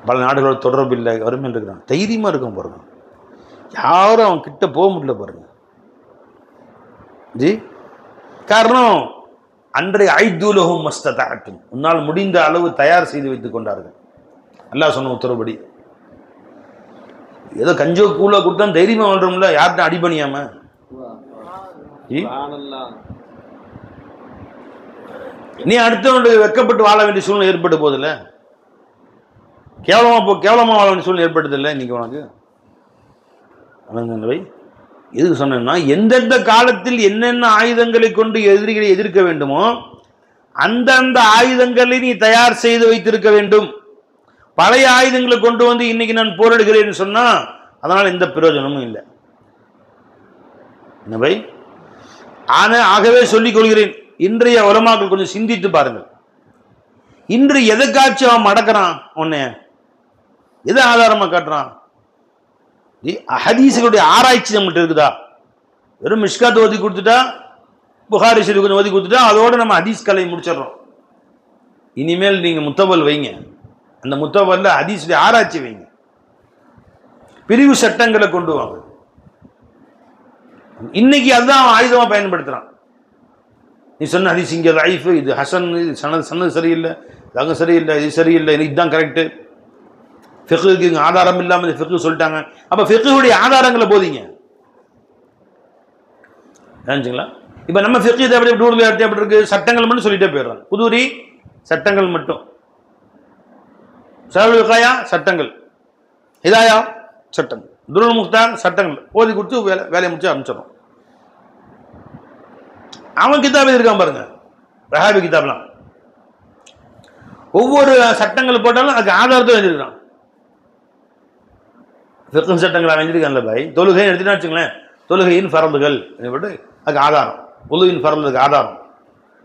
பல நாடுகளோட தொடர்பு இல்லை, வறுமை இருக்கிறான். தைரியமா இருக்கும் பாருங்க. யாரும் அவன் கிட்ட போக முடியல பாருங்க ஜி. காரணம் அன்றைய ஐதுலகும் மஸ்ததாட்டும், உன்னால் முடிந்த அளவு தயார் செய்து வைத்துக் கொண்டார்கள். அல்லாஹ் சொன்ன உத்தரவுப்படி. ஏதோ கஞ்சோ கூலோ கொடுத்தா தைரியமா வாழ்றோம்ல, யார்கிட்ட அடிபணியாம. நீ அடுத்தவனுக்கு வெக்கப்பட்டு வாழ வேண்டிய சூழ்நிலை ஏற்பட்டு போதில்ல, கேவலமா வாழ வேண்டிய சூழ்நிலை ஏற்பட்டது இல்லை இன்னைக்கு உனக்கு. எதுக்கு சொன்னா, எந்தெந்த காலத்தில் என்னென்ன ஆயுதங்களை கொண்டு எதிரிகளை எதிர்க்க வேண்டுமோ அந்தந்த ஆயுதங்களை நீ தயார் செய்து வைத்திருக்க வேண்டும். பழைய ஆயுதங்களை கொண்டு வந்து இன்னைக்கு நான் போரிடுகிறேன்னு சொன்னா அதனால எந்த பிரயோஜனமும் இல்லை. என்ன பை? ஆகவே சொல்லிக் கொள்கிறேன், இன்றைய உலமாக்கள் கொஞ்சம் சிந்தித்து பாருங்கள். இன்று எதைக்காச்சும் அவன் மடக்கிறான், உன்னை எதை ஆதாரமா காட்டுறான்? ஹதீஸுடைய ஆராய்ச்சி நம்மகிட்ட இருக்குதா? வெறும் மிஷ்காத் ஓதி கொடுத்துட்டா, புகாரி ஷரீஃப் கொஞ்சம் ஓதி கொடுத்துட்டா அதோட நம்ம ஹதீஸ் கலை முடிச்சிடறோம். இனிமேல் நீங்க முத்தவல் வைங்க, அந்த முத்தவல்ல ஹதீஸுடைய ஆராய்ச்சி வைங்க, பிரிவு சட்டங்களை கொண்டு வாங்க. இன்னைக்கு அதுதான் ஆயுதமா பயன்படுத்துறான். நீ சொன்ன ஹதீஸ் இங்க லைஃப், இது ஹசன், இது சனது சரியில்லை, அங்க சரியில்லை, இது சரியில்லை, இதுதான் கரெக்டு. ஃபிக்ஹுக்கு ஆதாரம் இல்லாமல் ஃபிக்ஹு சொல்லிட்டாங்க. அப்ப ஃபிக்ஹுடைய ஆதாரங்களை போதிங்க. நினைச்சுங்களா? இப்ப நம்ம ஃபிக்ஹு எப்படி எப்படி இருக்கு, சட்டங்கள் மட்டும் சொல்லிட்டே போயிடுறாங்க. புதுரி சட்டங்கள் மட்டும், சரல் விகாயா சட்டங்கள், ஹிதாயா சட்டங்கள், துருல் முக்தார் சட்டங்கள் ஓதி கொடுத்து வேலையை முடிச்சு அனுப்பிச்சிடறோம். அவன் கிதாப் இருக்கான் பாருங்க, ரஹாபி கிதாப்லாம் ஒவ்வொரு சட்டங்கள் போட்டாலும் அதுக்கு ஆதாரத்தை எழுதிருக்கான். ஃபிக்ஹ் சட்டங்கள் அமைஞ்சிருக்கான்ல பாய். தொழுகை எடுத்துட்டா வச்சுங்களேன், தொழுகையின் ஃபரதுகள் அதுக்கு ஆதாரம், உலுவின் ஃபரதுக்கு ஆதாரம்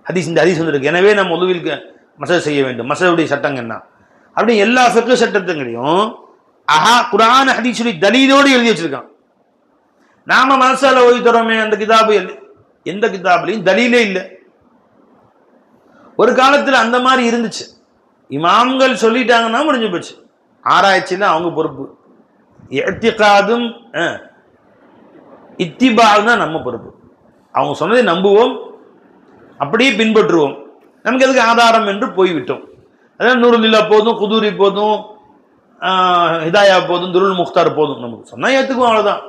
ஹதீஸ், இந்த ஹதீஸ் வந்துருக்கு. எனவே நம்ம உலுவிற்கு மசஜ் செய்ய வேண்டும், மசஜுடைய சட்டங்கள் என்ன அப்படி எல்லா ஃபிக்ஹ் சட்டத்தையும் குர்ஆன் ஹதீஸுடைய தலீலோடு எழுதி வச்சிருக்கான். நாம மனசால ஓதி தரோமே அந்த கிதாபு, எந்த கிதாபுலையும் தலீலே இல்லை. ஒரு காலத்தில் அந்த மாதிரி இருந்துச்சு. இமாம்கள் சொல்லிட்டாங்கன்னா முடிஞ்சு போச்சு, ஆராய்ச்சியில அவங்க பொறுப்பு. இத்திகாதும் இத்திபாவும் தான் நம்ம பொறுப்பு. அவங்க சொன்னதை நம்புவோம், அப்படியே பின்பற்றுவோம். நமக்கு எதுக்கு ஆதாரம் என்று போய்விட்டோம். அதான் நூறுல்லா போதும், குதூரி போதும், ஹிதாயா போதும், துருல் முக்தார் போதும், நமக்கு சொன்னா ஏத்துக்குவோம், அவ்வளவுதான்.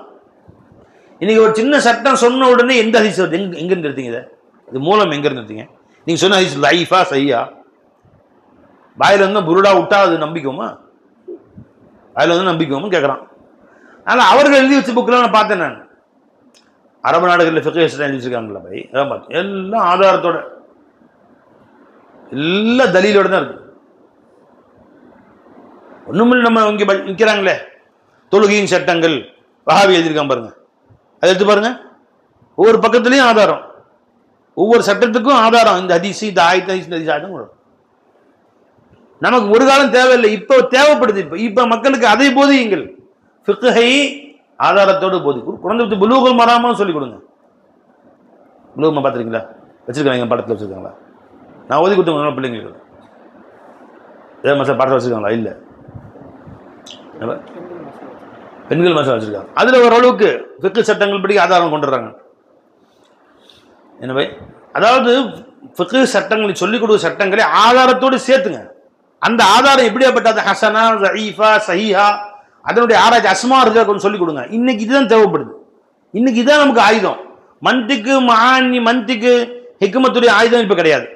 இன்னைக்கு ஒரு சின்ன சட்டம் சொன்ன உடனே எந்த ஹதீஸ் எங்க இருந்து எடுத்தீங்க? இது மூலம் எங்க இருந்து எடுத்தீங்க? நீங்க சொன்ன ஹதீஸ் லைஃபா சையா? வாயில வந்து புருடா விட்டா அது நம்பிக்குமா? வாயில வந்து நம்பிக்குவோம்னு கேட்கறான். அதனால அவர்கள் எழுதி வச்ச புக்கெல்லாம் நான் பார்த்தேன். நான் அரபு நாடுகளில் ஃபிக்ஹ் எழுதி வச்சிருக்காங்களா பை, அதான் பார்த்தேன். எல்லாம் ஆதாரத்தோட, எல்லா தலீலோட தான் இருக்கு. ஒண்ணுமில்லை, நம்ம இங்க நிற்கிறாங்களே தொழுகையின் சட்டங்கள், வஹாபி எழுதியிருக்கான் பாருங்க, அதை எடுத்து பாருங்க. ஒவ்வொரு பக்கத்துலையும் ஆதாரம், ஒவ்வொரு சட்டத்துக்கும் ஆதாரம். இந்த ஹதீஸ், இந்த ஆயத்து ஹதீஸ், இந்த ஹதீஸ் ஆயத்தம் வரும். நமக்கு ஒரு காலம் தேவையில்லை, இப்போ தேவைப்படுது. இப்ப மக்களுக்கு அதை போதியுங்கள். ஃபிக்ஹை ஆதாரத்தோடு போதிக்கும். குழந்தை புலூகுல் மராமும் சொல்லிக் கொடுங்க. புலூகுமா பார்த்துருக்கீங்களா? வச்சிருக்காங்க, படத்தில் வச்சுருக்காங்களா? நான் ஓதி கொடுத்தவங்க பிள்ளைங்களுக்கு ஏதாவது மசாலா படத்தில் வச்சுருக்காங்களா? இல்லை, பெண்கள் மசாலா வச்சுருக்காங்க. அதில் ஓரளவுக்கு ஃபிக்ஹ் சட்டங்கள் படி ஆதாரம் கொண்டுறாங்க. எனவே அதாவது ஃபிக்ஹ் சட்டங்களை சொல்லிக் கொடுக்குற சட்டங்களை ஆதாரத்தோடு சேர்த்துங்க. அந்த ஆதாரம் எப்படியாப்பட்டது? ஹசனா, ஸஈஃபா, சஹீஹா, அதனுடைய ஆராய்ச்சி அஸ்மா இருக்கா கொஞ்சம் சொல்லிக் கொடுங்க. இன்னைக்கு இதுதான் தேவைப்படுது. இன்னைக்கு இதுதான் நமக்கு ஆயுதம். மந்திக்கு மஆனி, மந்திக்கு ஹிக்மத்துடைய ஆயுதம் இப்போ கிடையாது.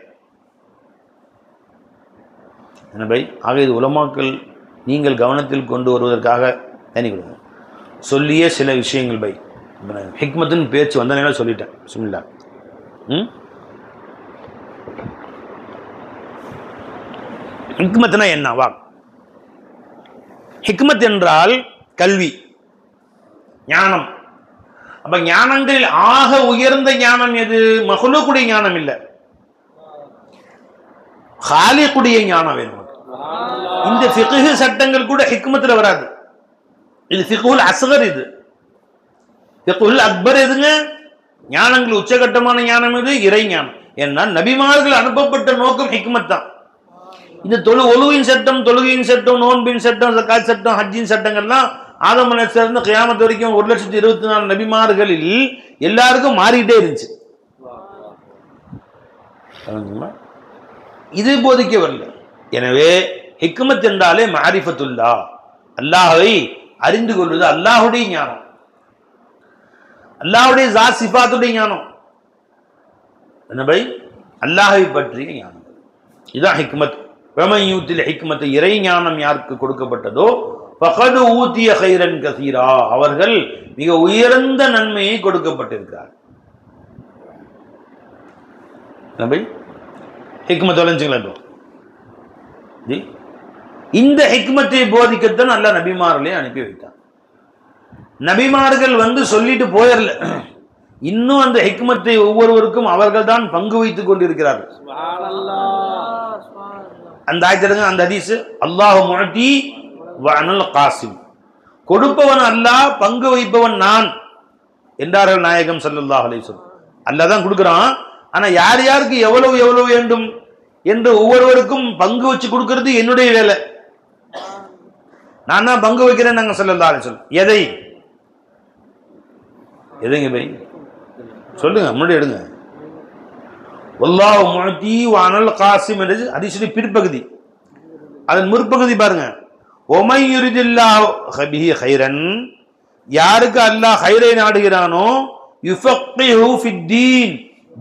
எனவே ஆக இது உலமாக்கள் நீங்கள் கவனத்தில் கொண்டு வருவதற்காக தனி கொடுங்க. சொல்லிய சில விஷயங்கள் பை ஹிக்மத்தின் பேச்சு வந்தனால சொல்லிட்டேன். பிஸ்மில்லா. ஹிக்மத்னா என்ன? வா, ஹிக்மத் என்றால் கல்வி, ஞானம். அப்ப ஞானங்களில் ஆக உயர்ந்த ஞானம் எது? மஹ்லூக்குடைய ஞானம் இல்லை, காலிக்குடைய ஞானம் வேணும். இந்த ஃபிக்ஹ் சட்டங்கள் கூட ஹிக்மத்தில் வராது. இது ஃபிக்ஹுல் அஸ்கர், இது ஃபிக்ஹுல் அக்பர். எதுங்க? ஞானங்கள் உச்சகட்டமான ஞானம் இது இறை ஞானம். ஏன்னா நபிமார்கள் அனுப்பப்பட்ட நோக்கம் ஹிக்மத் தான். இந்த ஒழுவின் சட்டம், தொழுகையின் சட்டம், நோன்பின் சட்டம், ஜகாத் சட்டம், ஹஜ்ஜின் சட்டங்கள்லாம் ஆதம் அலைஹிஸ்ஸலாம் கியாமத் வரைக்கும் 1,24,000 நபிமார்களில் எல்லாருக்கும் மாறிக்கிட்டே இருந்துச்சு. இது போதிக்க வரல. எனவே ஹிக்மத் என்றாலே மாரிஃபத்துல்லா, அல்லாஹ்வை அறிந்து கொள்வது, அல்லாஹ்வுடைய ஞானம், அல்லாஹ்வுடைய ஸாத் சிஃபாத்துடைய ஞானம். என்ன பை? அல்லாஹ்வை பற்றிய ஞானம். இதுதான் ஹிக்மத். வமன் யூத்தில் ஹிக்மத், இறை ஞானம் யாருக்கு கொடுக்கப்பட்டதோ ஃபகத் ஊதிய கைரன் கஸீரா, அவர்கள் மிக உயர்ந்த நன்மையை கொடுக்கப்பட்டிருக்கிறார். நபி ஹிக்மத் வளைஞ்சுங்களா? இப்போ இந்த ஹிக்மத்தை போதிக்கத்தான் அல்லாஹ் நபிமார்களை அனுப்பி வைத்தார். நபிமார்கள் சொல்லிட்டு போயிடல, இன்னும் அந்த ஹிக்மத்தை ஒவ்வொருவருக்கும் அவர்கள் தான் பங்கு வைத்துக் கொண்டிருக்கிறார்கள். அந்த ஆயத்திடுங்க, அந்த ஹதீஸ், அல்லாஹ் முஅதி வ அனல் காசிம், கொடுப்பவன் அல்லாஹ், பங்கு வைப்பவன் நான் என்றார்கள் நாயகம் ஸல்லல்லாஹு அலைஹி வஸல்லம். அல்லாஹ் தான் கொடுக்குறான், ஆனா யார் யாருக்கு எவ்வளவு எவ்வளவு வேண்டும் என்று ஒவ்வொருவருக்கும் பங்கு வச்சு கொடுக்கிறது என்னுடைய வேலை. நான் தான் பங்கு வைக்கிறேன் நாங்க ஸல்லல்லாஹு அலைஹி வஸல்லம். எதை எதைங்க பை சொல்லுங்க, முன்னாடி எடுங்க. வல்லாஹு முஅதி வ அனல் காசிம் என்ற ஹதீஸுடைய பிற்பகுதி. அதன் முற்பகுதி பாருங்க, ஒமை யுரிதில்லாஹு பிஹி கைரன், யாருக்கு அல்லாஹ் கைரை நாடுகிறானோ யுஃபக்கிஹு ஃபித்தீன்,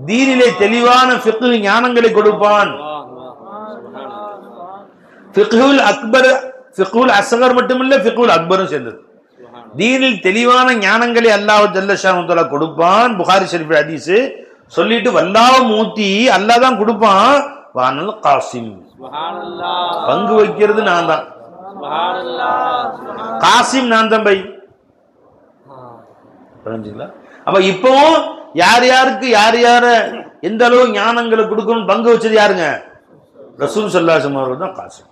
தீனிலே தெளிவான ஃபிக்ஹ் ஞானங்களை கொடுப்பான். ஃபிக்ஹுல் அக்பர், ஃபிக்ஹுல் அஸ்கர் மட்டுமில்லை, ஃபிக்ஹுல் அக்பரும் சேர்ந்தது. தீனில் தெளிவான ஞானங்களை அல்லாஹ் ஜல்ல ஷானஹு தஆலா கொடுப்பான். புகாரி ஷரீஃப் ஹதீஸ். சொல்லிட்டு வல்லாஹ் மூத்தி, அல்லாஹ் தான் கொடுப்பான். வானல் காசிம், பங்கு வைக்கிறது நான் தான். காசிம் நான் தான் பை. அப்ப இப்போ யார் யாருக்கு யார் யார எந்த அளவு ஞானங்களை கொடுக்கணும் பங்கு வச்சது யாருங்க? ரசூல் ஸல்லல்லாஹு அலைஹி வஸல்லம் அவர்கள் தான் காசிம்.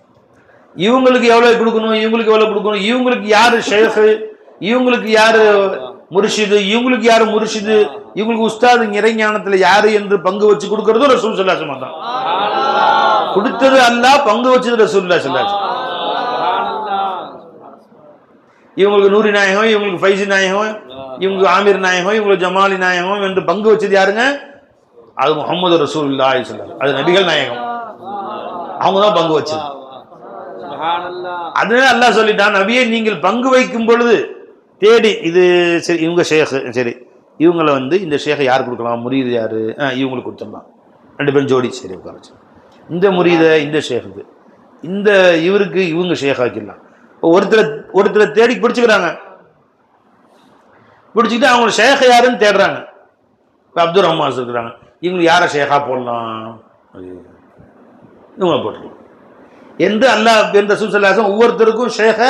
இவங்களுக்கு எவ்வளவு கொடுக்கணும், இவங்களுக்கு எவ்வளவு கொடுக்கணும், இவங்களுக்கு யாரு ஷேக், இவங்களுக்கு யாரு முர்ஷிது, இவங்களுக்கு யாரு முர்ஷிது, இவங்களுக்கு உஸ்தாது, இறை ஞானத்துல யாரு என்று பங்கு வச்சு கொடுக்கறதும் ரசூல் ஸல்லல்லாஹு அலைஹி வஸல்லம் தான். கொடுத்தது அல்லாஹ், பங்கு வச்சது ரசூலுல்லாஹி ஸல்லல்லாஹு அலைஹி வஸல்லம். இவங்களுக்கு நூரி நாயகம், இவங்களுக்கு ஃபைசி நாயகம், இவங்களுக்கு ஆமீர் நாயகம், இவங்களுக்கு ஜமாலி நாயகம் என்று பங்கு வச்சது யாருங்க? அது முஹம்மது ரசூலுல்லாஹி ஸல்லல்லாஹு அலைஹி வஸல்லம். அது நபிகள் நாயகம், அவங்க தான் பங்கு வச்சது. அதனால அல்லாஹ் சொல்லிட்டான், நபியே நீங்கள் பங்கு வைக்கும் பொழுது தேடி, இது சரி இவங்க ஷேக், சரி இவங்களை இந்த ஷேக்கை யார் கொடுக்கலாம், முரீது யாரு, இவங்களுக்கு கொடுத்துடலாம், 2 பேரும் ஜோடி, சரி உட்கார வச்சு இந்த முரீத இந்த ஷேக்குக்கு, இந்த இவருக்கு இவங்க ஷேக் ஆக்கிடலாம். ஒருத்தரை தேடி பிடிச்சுக்கிறாங்க, பிடிச்சிக்கிட்டு அவங்க ஷேக் யாருன்னு தேடுறாங்க. இப்போ அப்துல் ரஹ்மான் இருக்கிறாங்க, இவங்களுக்கு யாரை ஷேக்கா போடலாம், இவங்களை போட்டுருவோம் என்று அல்லாஹ் என்ற ரசூல் ஸல்லல்லாஹு அலைஹி வஸல்லம் ஒவ்வொருத்தருக்கும் ஷேக்கை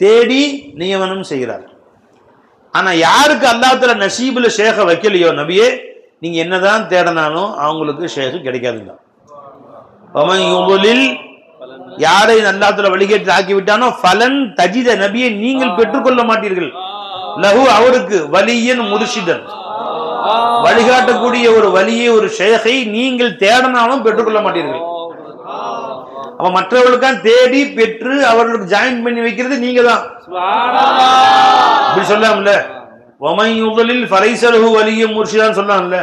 தேடி நியமனம் செய்கிறார். ஆனா யாருக்கு அல்லாஹ் தஆலா நசீபுல ஷேக்கை வைக்கலையோ, நபியே நீங்க என்னதான் தேடினாலும் அவங்களுக்கு ஷேக் கிடைக்காதுங்க. வமன் யுضلل யாரை அல்லாஹ்வுல வழிகேட்டில் ஆக்கி விட்டானோ ஃபலன் தஜித நபியை நீங்கள் பெற்றுக்கொள்ள மாட்டீர்கள். லஹு அவருக்கு வலியன் முர்ஷிதன் வழிகாட்டக்கூடிய ஒரு வலியை ஒரு ஷேகை நீங்கள் தேடினாலும் பெற்றுக்கொள்ள மாட்டீர்கள். அப்ப மற்றவர்களுக்கான் தேடி பெற்று அவர்களுக்கு ஜாயின் பண்ணி வைக்கிறது நீங்க தான். இப்படி சொல்லாமல வமன் யுதலில் ஃபலைஸலஹு வலியும் முர்ஷிதான் சொன்னான்ல.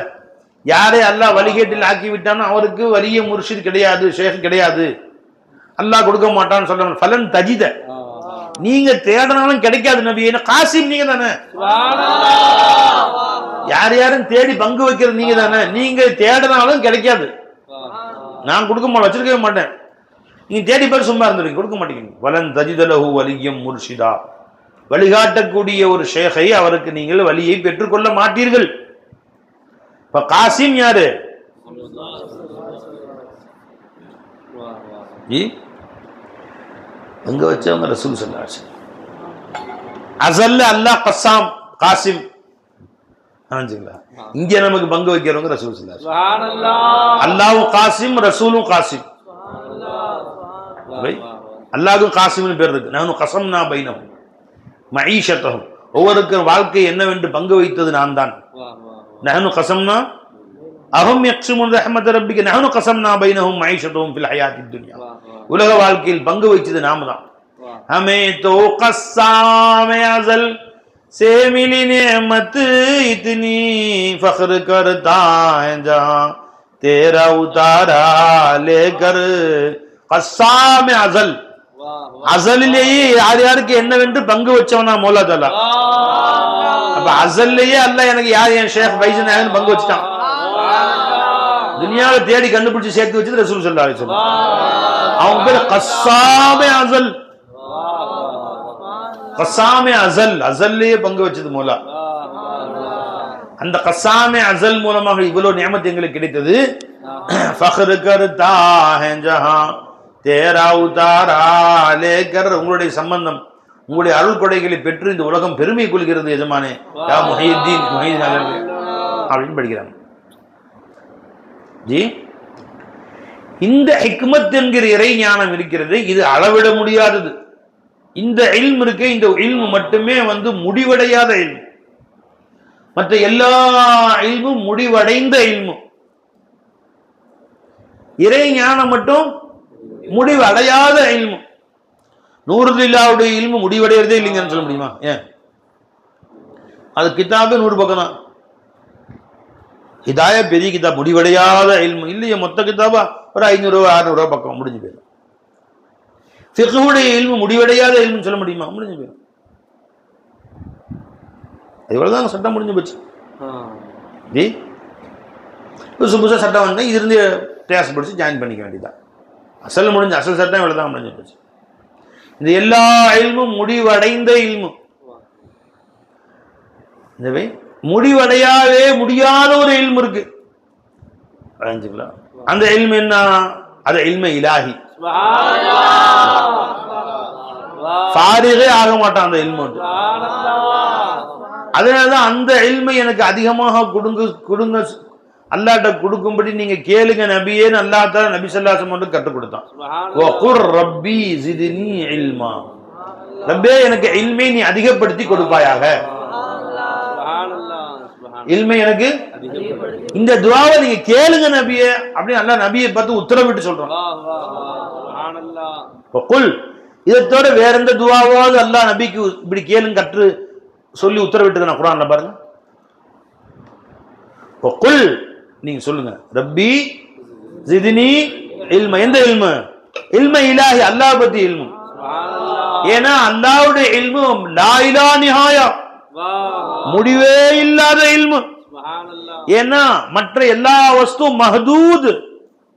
யாரை அல்லாஹ் வழிகேட்டில் ஆக்கி விட்டானோ அவருக்கு வலிய முர்ஷித் கிடையாது, ஷேக் கிடையாது, அல்லாஹ் கொடுக்க மாட்டான்னு சொல்ல. ஃபலன் தஜித நீங்க தேடினாலும் கிடைக்காது நபி. என்ன காசிம் நீங்க தானே, யார் யாரும் தேடி பங்கு வைக்கிறது நீங்க தானே. நீங்க தேடினாலும் கிடைக்காது, நான் கொடுக்க மாட்டேன், வச்சிருக்கவே மாட்டேன். நீங்க தேடி பேர் சும்மா இருந்துருங்க, கொடுக்க மாட்டேங்க. வலன் தஜிதலஹு வலியம் முர்ஷிதா வழிகாட்டக்கூடிய ஒரு ஷேகை அவருக்கு நீங்கள் வலியை பெற்றுக்கொள்ள மாட்டீர்கள். இப்ப காசிம் யாரு? எங்க வச்சவங்க ரசூல் ஸல்லல்லாஹு அலைஹி வஸல்லம். அஸல்ல அல்லாஹ் கஸ்ஸாம் காசிம் இங்க நமக்கு பங்கு வைக்கிறவங்க ரசூல் ஸல்லல்லாஹு அலைஹி வஸல்லம். அல்லாஹ்வும் காசிம் ரசூலும் காசிம். அல்லாஹ்வுக்கு காசிம்னு பேர் இருக்கு. நஹ்னு கஸம்னா பைனஹும் மஈஷத்தஹும் ஒவ்வொருக்கும் வாழ்க்கை என்னவென்று பங்கு வைத்தது நான் தான். நஹ்னு கஸம்னா அஹும் யக்ஸிமுன் ரஹ்மத ரப்பிக நஹ்னு கஸம்னா பைனஹும் மஈஷத்தஹும் ஃபில் ஹயாத்தித் துன்யா உலக வாழ்க்கையில் பங்கு வைத்தது நாம தான். ஹமே தோ கஸ்ஸாமே அஸல் से मिली नेमत इतनी फख्र करता है जहां तेरा उतारा लेकर कस्साम अज़ल அஸலிலேயே யார் யாருக்கு என்னவென்று பங்கு வச்சவனா மௌலா தஆலா. அப்ப அஸல்லேயே அல்லாஹ் எனக்கு யார் என் ஷேக் பைஜன் யாருன்னு பங்கு வச்சிட்டான். துனியாவை தேடி கண்டுபிடிச்சு சேர்த்து வச்சது ரசூல் ஸல்லல்லாஹு அலைஹி வஸல்லம். அவங்க பேர் கஸ்ஸாமே அஸல். கஸ்ஸாமே அஸல் அஸல்லேயே பங்கு வச்சது மௌலா. அந்த கஸ்ஸாமே அஸல் மூலமாக இவ்வளவு நியமத் எங்களுக்கு கிடைத்தது. ஃபக்ர் கர்தா ஹை ஜஹான் தேரா உதாரா லேக்கர் உங்களுடைய சம்பந்தம் உங்களுடைய அருள் கொடைகளை பெற்று இந்த உலகம் பெருமை கொள்கிறது எஜமானே யா முஹியுத்தீன் அப்படின்னு படிக்கிறாங்க. ஜி இந்த ஹிக்மத் என்கிற இறை ஞானம் இருக்கிறது, இது அளவிட முடியாதது. இந்த இல்ம் இருக்கு, இந்த இல்மு மட்டுமே முடிவடையாத இல்மு. மற்ற எல்லா இல்மும் முடிவடைந்த இல்மு. இறை ஞானம் மட்டும் முடிவு அடையாத இல்மு. நூறுல்லாவுடைய இல்மு முடிவடைகிறதே இல்லைங்கன்னு சொல்ல முடியுமா? ஏன்? அது கிதாபே 100 பக்கம் தான். ஹிதாயா பெரிய கிதாப், முடிவடையாத இல்மு இல்லையே. மொத்த கிதாபா ஒரு 500 600 பக்கம் முடிஞ்சு போயிடும். ஃபிக்ஹுடைய இல்மு முடிவடையாத இல்முன்னு சொல்ல முடியுமா? முடிஞ்சு போயிடும். இவ்வளவுதான் சட்டம் முடிஞ்சு போச்சு. புதுசு புதுசாக சட்டம் வந்தேன், இது இருந்து கிளாஸ் படிச்சு ஜாயின் பண்ணிக்க வேண்டியதான். அசல் முடிஞ்ச அசல் சட்டம் இவ்வளவுதான் முடிஞ்சு போச்சு. இந்த எல்லா இல்மும் முடிவடைந்த இல்மு. இந்த முடிவடையாவே முடியாத ஒரு இல்மு இருக்கு. அந்த இல்மு என்ன? அது இல்மு இலாஹி. ஃபாரிகே ஆக மாட்டான் அந்த இல்மு. அதனாலதான் அந்த இல்மை எனக்கு அதிகமாக கொடுங்க அல்லாஹ்ட்ட கொடுக்கும்படி நீங்க கேளுங்க நபியேன்னு அல்லாஹ் தஆலா நபி ஸல்லல்லாஹு அலைஹி வஸல்லம் கற்றுக் கொடுத்தான். வகுர் ரப்பி ஜித்னி இல்மா, ரப்பே எனக்கு இல்மை நீ அதிகப்படுத்தி கொடுப்பாயாக. இல்மை எனக்கு இந்த துஆவை நீங்க கேளுங்க நபியே அப்படின்னு அல்லாஹ் நபியை பார்த்து உத்தரவிட்டு சொல்றான். வகுல் இதை தவிர வேற எந்த துஆவாவது அல்லாஹ் நபிக்கு இப்படி கேளுங்க கற்று சொல்லி உத்தரவிட்டு நான் குர்ஆன்ல பாருங்க. வகுல் நீங்க சொல்லுங்க ரப்பி ஜித்னி இல்மா. எந்த இல்மு? இல்ம இலாஹி, அல்லாஹ் பத்தி இல்மு. ஏன்னா அல்லாஹ்வுடைய இல்மு லா இலாஹ நிஹாயா, முடிவே இல்லாத இல்மு. ஏன்னா மற்ற எல்லா வஸ்து மஹதூத்,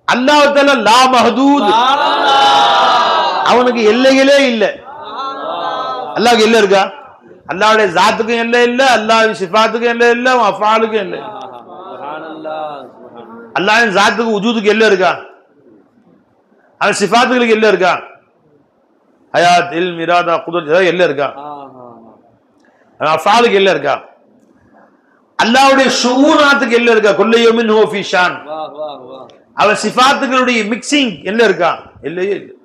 அல்லாஹ் தஆலா லா மஹதூத், அவனுக்கு எல்லைகளே இல்லை. அல்லாஹ்க்கு எல்லை இருக்கா? அல்லாஹ்வுடைய ஜாத்துக்கும் எல்லை இல்லை, அல்லாஹ்வுடைய சிஃபாத்துக்கும் எல்லை இல்லை, அஃஆலுக்கும் எல்லை இல்லை. அல்லாஹ்வின் ஜாத்துக்கு வஜூதுக்கு எல்லை இருக்கா? அந்த சிஃபாத்துகளுக்கு எல்லை இருக்கா? ஹயாத், இல்ம், இராதா, குத்ரத் ஏதாவது எல்லை இருக்கா? அஃஆலுக்கு எல்லை இருக்கா? அல்லாஹ்வுடைய ஷுஊனாத்துக்கு எல்லை இருக்கா? குல்லு யௌமின் ஹுவ ஃபீ ஷான். அவ சிஃபாத்துகளுடைய மிக்சிங் எல்லை இருக்கா? இல்லையே இல்லை.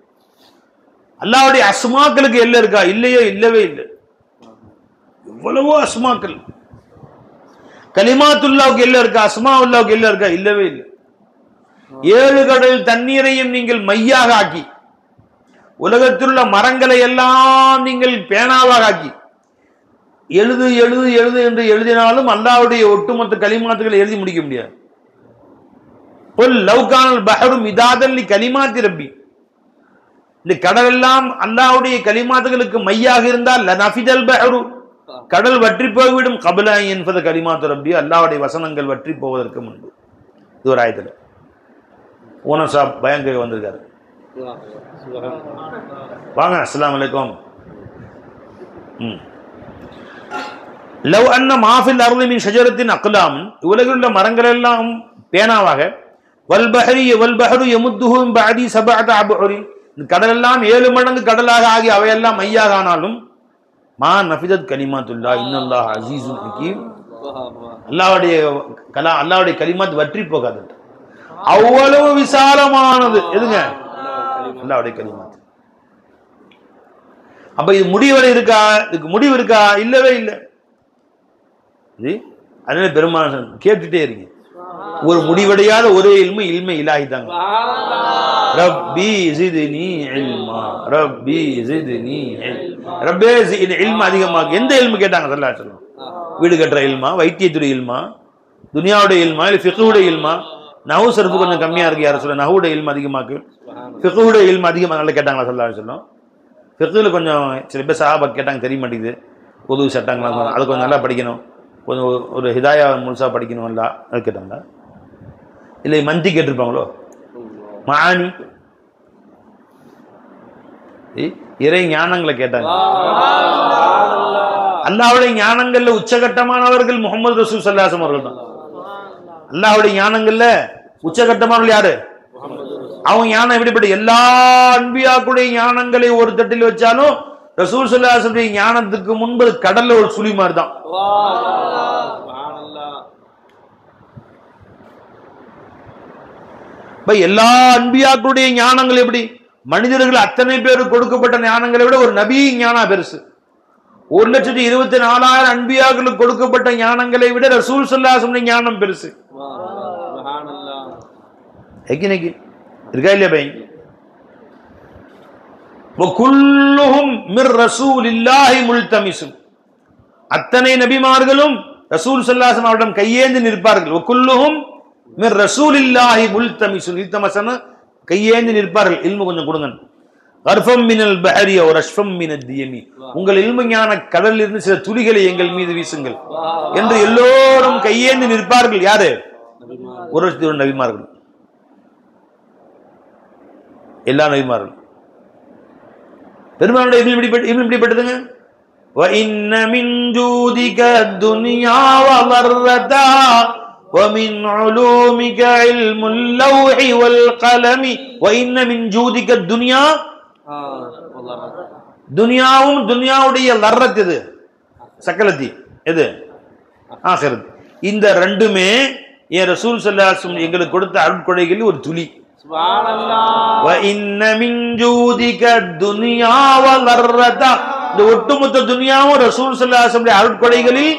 அல்லாஹ்வுடைய அஸ்மாக்களுக்கு எல்லை இருக்கா? இல்லையே, இல்லவே இல்லை. எவ்வளவோ அஸ்மாக்கள். கலிமாத்துல்லாவுக்கு எல்லை இருக்கா? அஸ்மாவுல்லாவுக்கு எல்லை இருக்கா? இல்லவே இல்லை. 7 கடல் தண்ணீரையும் நீங்கள் மையாக ஆக்கி, உலகத்தில் உள்ள மரங்களை எல்லாம் நீங்கள் பேனாவாக ஆக்கி, எழுது எழுது எழுது என்று எழுதினாலும் அல்லாஹ்வுடைய ஒட்டுமொத்த கலிமாத்துகளை எழுதி முடிக்க முடியாது. புல் லவ்கானல் பஹரும் இதாதல் கலிமாத்தி ரப்பி, இந்த கடல் எல்லாம் அல்லாஹ்வுடைய கலிமாத்துகளுக்கு மையாக இருந்தால் லனஃபிதல் பஹரு, கடல் வற்றி போய்விடும். கபலா என்பது கலிமாத்து ரப்பி, அல்லாஹ்வுடைய வசனங்கள் வற்றி போவதற்கு முன்பு. இது ஒரு ஆயத்துல ஓனர் சாப் பயம் கேட்க வந்திருக்காரு. வாங்க, அஸ்ஸலாமு அலைக்கும். லவ் அன்ன மாஃபில் அர்லி மின் ஷஜரத்தின் அக்லாம், உலகில் உள்ள மரங்கள் எல்லாம் பேனாவாக, வல்பஹரு யமுத்துஹு மின் பஅதி சபஅத அப்ஹுரின், கடல் எல்லாம் 7 மடங்கு கடலாக ஆகி அவையெல்லாம் மையாக ஆனாலும், மா நஃபிதத் கலிமாத்துல்லாஹ் இன்னல்லாஹ் அஸீஸுன் ஹகீம், அல்லாஹ்வுடைய கலிமாத் வற்றி போகாது. அவ்வளவு விசாலமானது எதுங்க? அல்லாஹ்வுடைய கலிமாத். அப்ப இது முடிவரை இருக்கா? இதுக்கு முடிவு இருக்கா? இல்லவே இல்லை. அதனால பெருமாள் கேட்டுட்டே இருங்க. ஒரு முடிவடையாத ஒரே இல்மை இலாஹி தாங்க. ரப்பி ஜித்னி இல்மா, ரப்பி ஜித்னி இல்மா, ரப்பே இல்ம அதிகமாக. எந்த இல்மு கேட்டாங்க ஸல்லல்லாஹு அலைஹி வஸல்லம்? வீடு கட்டுற இல்மா, வைத்தியத்துறை இல்மா, துனியாவுடைய இல்மா, இல்லை ஃபிக்ஹுடைய இல்மா? நஹு சர்ஃபு கொஞ்சம் கம்மியா இருக்கு, யார சொல்ல நஹுடைய இல்ம அதிகமாக்கு, ஃபிக்ஹுடைய இல்ம அதிகமாக நல்லா கேட்டாங்களா ஸல்லல்லாஹு அலைஹி வஸல்லம்? ஃபிக்ஹுல கொஞ்சம் சில பேர் சஹாபா கேட்டாங்க, தெரிய மாட்டேங்குது. பொது சட்டங்களா அது கொஞ்சம் நல்லா படிக்கணும், கொஞ்சம் ஒரு ஹிதாயா முழுசா படிக்கணும், இல்லை அது கேட்டாங்களா? இல்லை மந்தி கேட்டிருப்பாங்களோ? மானி இறை ஞானங்களை கேட்டாங்க. அல்லாஹ்வுடைய ஞானங்கள்ல உச்சகட்டமானவர்கள் முஹம்மது ரசூல் ஸல்லல்லாஹு அலைஹி வஸல்லம் அவர்கள் தான். அல்லாஹ்வுடைய ஞானங்கள்ல உச்சகட்டமானவர்கள் யாரு? அவங்க ஞானம் எப்படிப்பட்ட? எல்லா அன்பியாக்குடைய ஞானங்களை ஒரு தட்டில் வச்சாலும் ரசூல் ஸல்லல்லாஹு அலைஹி வஸல்லம் ஞானத்துக்கு முன்பு கடல்ல ஒரு சுழி மாதிரி தான். எல்லா அன்பியாக்களுடைய ஞானங்கள் எப்படி? மனிதர்கள் அத்தனை பேருக்கு கொடுக்கப்பட்ட ஞானங்களை விட ஒரு நபி ஞானம் பெருசு. 1,24,000 அன்பியாக்களுக்கு கொடுக்கப்பட்ட ஞானங்களை விட ரசூல் ஸல்லல்லாஹு அலைஹி வஸல்லம் ஞானம் பெருசு. இருக்கா இல்லையா பை? வகுல்லுஹும் மிர் ரசூலில்லாஹி முல்தமிஸுன், அத்தனை நபிமார்களும் ரசூல் ஸல்லல்லாஹு அலைஹி வஸல்லம் அவரிடம் கையேந்தி நிற்பார்கள். வகுல்லுஹும் மிர் ரசூலில்லாஹி முல்தமிஸுன், இல்தமஸன கையேந்தி நிற்பார்கள். இல்மு கொஞ்சம் கொடுங்க. கர்ஃபம் மினல் பஹரி வ ரஷ்ஃபம் மினத் தியமி, உங்கள் இல்மு ஞான கடலில் இருந்து சில துளிகளை எங்கள் மீது வீசுங்கள் என்று எல்லோரும் கையேந்தி நிற்பார்கள். யாரு? ஒரு நபிமார்கள், எல்லா நபிமார்கள். பெருமானுடைய இல்மு இப்படிப்பட்டதுங்க. வ இன்ன மின் ஜூதிக துன்யா வ வர்ரதா வ மின் உலூமிக இல்முல் லவ்ஹி வல் கலமி. வ இன்ன மின் ஜூதிக துன்யா, துனியாவும் துனியாவுடைய லர்ரத் எது? சக்கலத்தி எது? ஆகிரத். இந்த ரெண்டுமே என் ரசூல் ஸல்லல்லாஹு அலைஹி வஸல்லம் எங்களுக்கு கொடுத்த அருட்கொடைகளில் ஒரு துளி. சுப்ஹானல்லாஹ். வ இன்ன மின் ஜூதிக துன்யா வ லர்ரதா, இந்த ஒட்டுமொத்த துனியாவும் ரசூல் ஸல்லல்லாஹு அலைஹி வஸல்லம் அருட்கொடைகளில்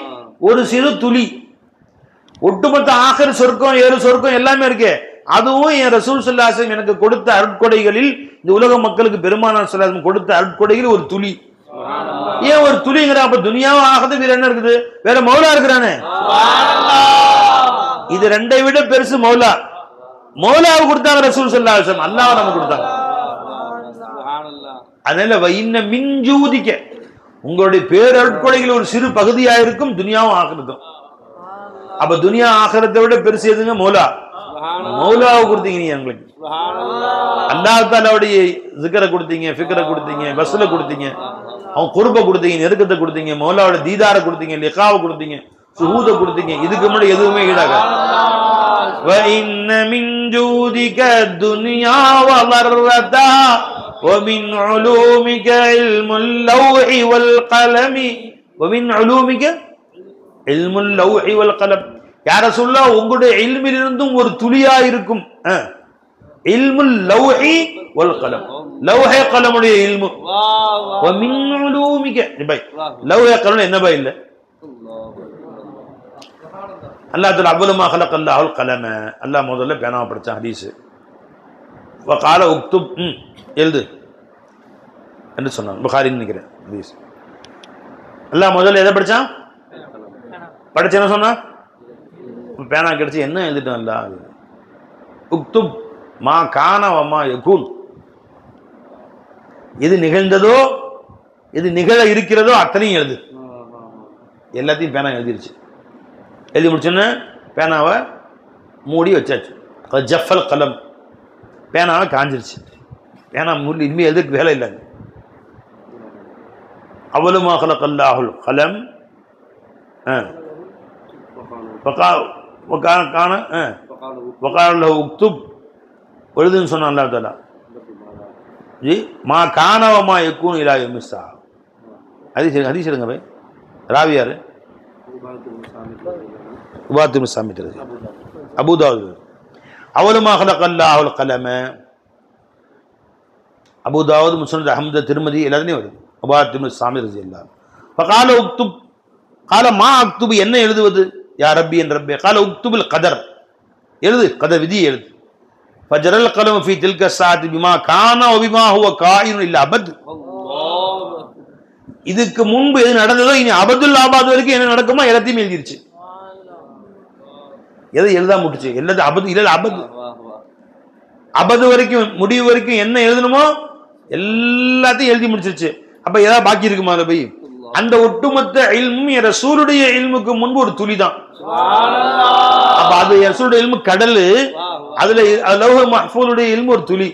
ஒரு சிறு துளி. ஒட்டுமொத்த ஆகிர் சொர்க்கம், ஏறு சொர்க்கம் எல்லாமே இருக்கு. அதுவும் என் ரசூல் ஸல்லல்லாஹு அலைஹி வஸல்லம் எனக்கு கொடுத்த அருட்கொடைகளில், இந்த உலக மக்களுக்கு பெருமானார் ஸல்லல்லாஹு அலைஹி வஸல்லம் கொடுத்த அருட்கொடைகளில் ஒரு துளி. ஏன் ஒரு துளிங்கிற? அப்ப துனியாவும் ஆகிறது வேற என்ன இருக்குது? வேற மௌலா இருக்கிறானே. இது ரெண்டை விட பெருசு மௌலா. மௌலாவை கொடுத்தாங்க ரசூல் ஸல்லல்லாஹு அலைஹி வஸல்லம், அல்லாஹ் நமக்கு கொடுத்தாங்க. அதனால வைன்ன மின்ஜூதிக்க, உங்களுடைய பேரருட்கொடைகள் ஒரு சிறு பகுதியா இருக்கும் துனியாவும் ஆகிறதும். அப்ப துனியா ஆகிறதை விட பெருசு எதுங்க? மௌலா. மௌலாவை கொடுத்தீங்க நீ எங்களுக்கு. அல்லாஹ் தஆலாவுடைய ஸிக்ரை கொடுத்தீங்க, ஃபிக்ரை கொடுத்தீங்க, வஸ்ல கொடுத்தீங்க, அவன் குர்ப கொடுத்தீங்க, நெருக்கத்தை கொடுத்தீங்க, மௌலாவோட தீதாரை கொடுத்தீங்க, லிகாவை கொடுத்தீங்க, சுஹூத கொடுத்தீங்க. இதுக்கு முன்னாடி எதுவுமே ஈடாகாது. வ இன்ன மின் ஜூதிக துன்யா வ லர்ரதா வ மின் உலூமிக இல்முல் லவ்ஹி வல் கலமி. வ மின் உலூமிக இல்முல் லவ்ஹி வல் கலம். யா ரசூலுல்லாஹ், உங்களுடைய இல்மிலிருந்தும் ஒரு துளியா இருக்கும். இல்முல் லவ்ஹி வல் கலம், லவ்ஹே கலமுடைய இல்மு. வ மின் உலூமிக பை லவ்ஹே கலம் என்ன பை இல்ல. அல்லாஹ் தஆலா அவ்வளமா خلقல்லாஹுல் கலம, அல்லாஹ் முதல்ல பேனாவை படைச்சான். ஹதீஸ். வ قال اكتب எழுது என்று சொன்னான். புகாரின்னு நினைக்கிறேன் ஹதீஸ். அல்லாஹ் முதல்ல எதை படைச்சான்? படைச்சு என்ன சொன்னா? பேனா கிடைச்சி என்ன எழுதிட்டான் அல்லாஹ்? உக்துப் மா கான வமா யகூன், எது நிகழ்ந்ததோ எது நிகழ இருக்கிறதோ அத்தனையும் எழுது. எல்லாத்தையும் பேனா எழுதிருச்சு. எழுதி முடிச்சோன்னு பேனாவை மூடி வச்சாச்சு. ஜஃபல் கலம், பேனாவை காஞ்சிருச்சு. பேனா மூடி இனிமேல் எழுதுக்கு வேலை இல்லைங்க. அவ்வளமா خلقல்லாஹுல் கலம் உக்துப் எழுதுன்னு சொன்னான் அல்லாஹ் தஆலா. ஜி மா கானவமா யக்கூன் இலா யௌமிஸ்ஸா. ஹதீஸ் எடுங்க பை. ராவி யாரு? உபாத் இப்னு சாமித் அபூ தாவூத். அவ்வளமா خلقல்லாஹுல் கலம, அபூ தாவூத், முஸ்னத் அஹ்மத், திருமதி எல்லாத்துலயும் வருது. உபாத் இப்னு சாமித் ரலியல்லாஹு. ஃபகால உக்துப், கால மா அக்துபு, என்ன எழுதுவது? யா ரப்பி என் ரப்பே. கால உக்துபுல் கதர், எழுது, கதர் விதி எழுது. ஃபஜரல் கலம் ஃபீ தில்க ஸாஅத்தி பிமா கான வ பிமா ஹுவ காயினுன் இல்ல அபத். இதுக்கு முன்பு எது நடந்ததோ இனி அபதுல் ஆபாத் வரைக்கும் என்ன நடக்குமோ எல்லாத்தையும் எழுதிருச்சு. எதை எழுதா முட்டுச்சு? எல்லாத்தையும் அபது இல்ல அபது, அபது வரைக்கும் முடிவு வரைக்கும் என்ன எழுதணுமோ எல்லாத்தையும் எழுதி முடிச்சிருச்சு. அப்ப ஏதாவது பாக்கி இருக்குமா? அதை போய் அந்த ஒட்டுமொத்த இல்மும் ரசூலுடைய இல்முக்கு முன்பு ஒரு துளி தான். அப்ப அது ரசூலுடைய இல்மு கடல், அதுல லௌஹ் மஹ்ஃபூலுடைய இல்மு ஒரு துளி.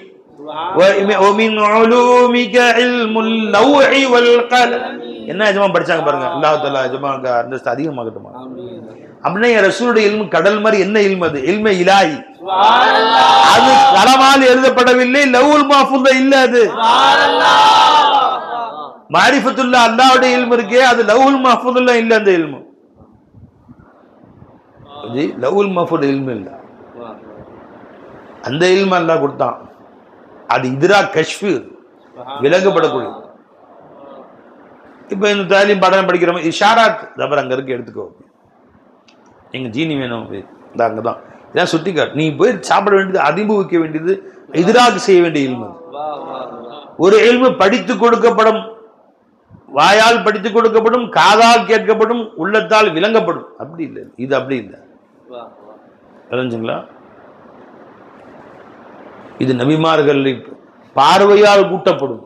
وَمِنْ عُلُومِكَ عِلْمُ اللَّوْحِ وَالْقَلَمِ. என்ன எஜமா படிச்சாங்க பாருங்க. அல்லாஹ் தஆலா எஜமாங்க அந்தஸ்து அதிகமாகட்டுமா. அப்படின்னா ரசூலுடைய இல்மு கடல் மாதிரி. என்ன இல்மு அது? இல்மே இலாஹி. அது கலமால் எழுதப்படவில்லை, லவ்ஹுல் மஹ்ஃபூல்ல இல்ல. அது மாரிஃபத்துல்லாஹ் அல்லாஹ்வுடைய இல்மு இருக்கே, அது லவ்ஹுல் மஹ்ஃபூல்ல இல்ல. அந்த இல்மு ஜி லவ்ஹுல் மஹ்ஃபூல் இல்மு இல்ல. அந்த இல்மு அல்லாஹ் கொடுத்தான். அது இத்ரா கஷ்ஃப், விலகப்படக்கூடிய. இப்ப இந்த தாலீம் பாடம் படிக்கிற மாதிரி இஷாராத் தபர் அங்க இருக்கு, எடுத்துக்கோ. எங்க ஜீனி வேணும் இந்த அங்கதான் இதான் சுட்டி காட்டு. நீ போய் சாப்பிட வேண்டியது, அனுபவிக்க வேண்டியது, இத்ராக் செய்ய வேண்டிய இல்மு. ஒரு இல்மு படித்து கொடுக்கப்படும், வாயால் படித்து கொடுக்கப்படும், காதால் கேட்கப்படும், உள்ளத்தால் விளங்கப்படும். அப்படி இல்லை, இது அப்படி இல்லை. தெரிஞ்சுங்களா? இது நபிமார்கள் பார்வையால் கூட்டப்படும்,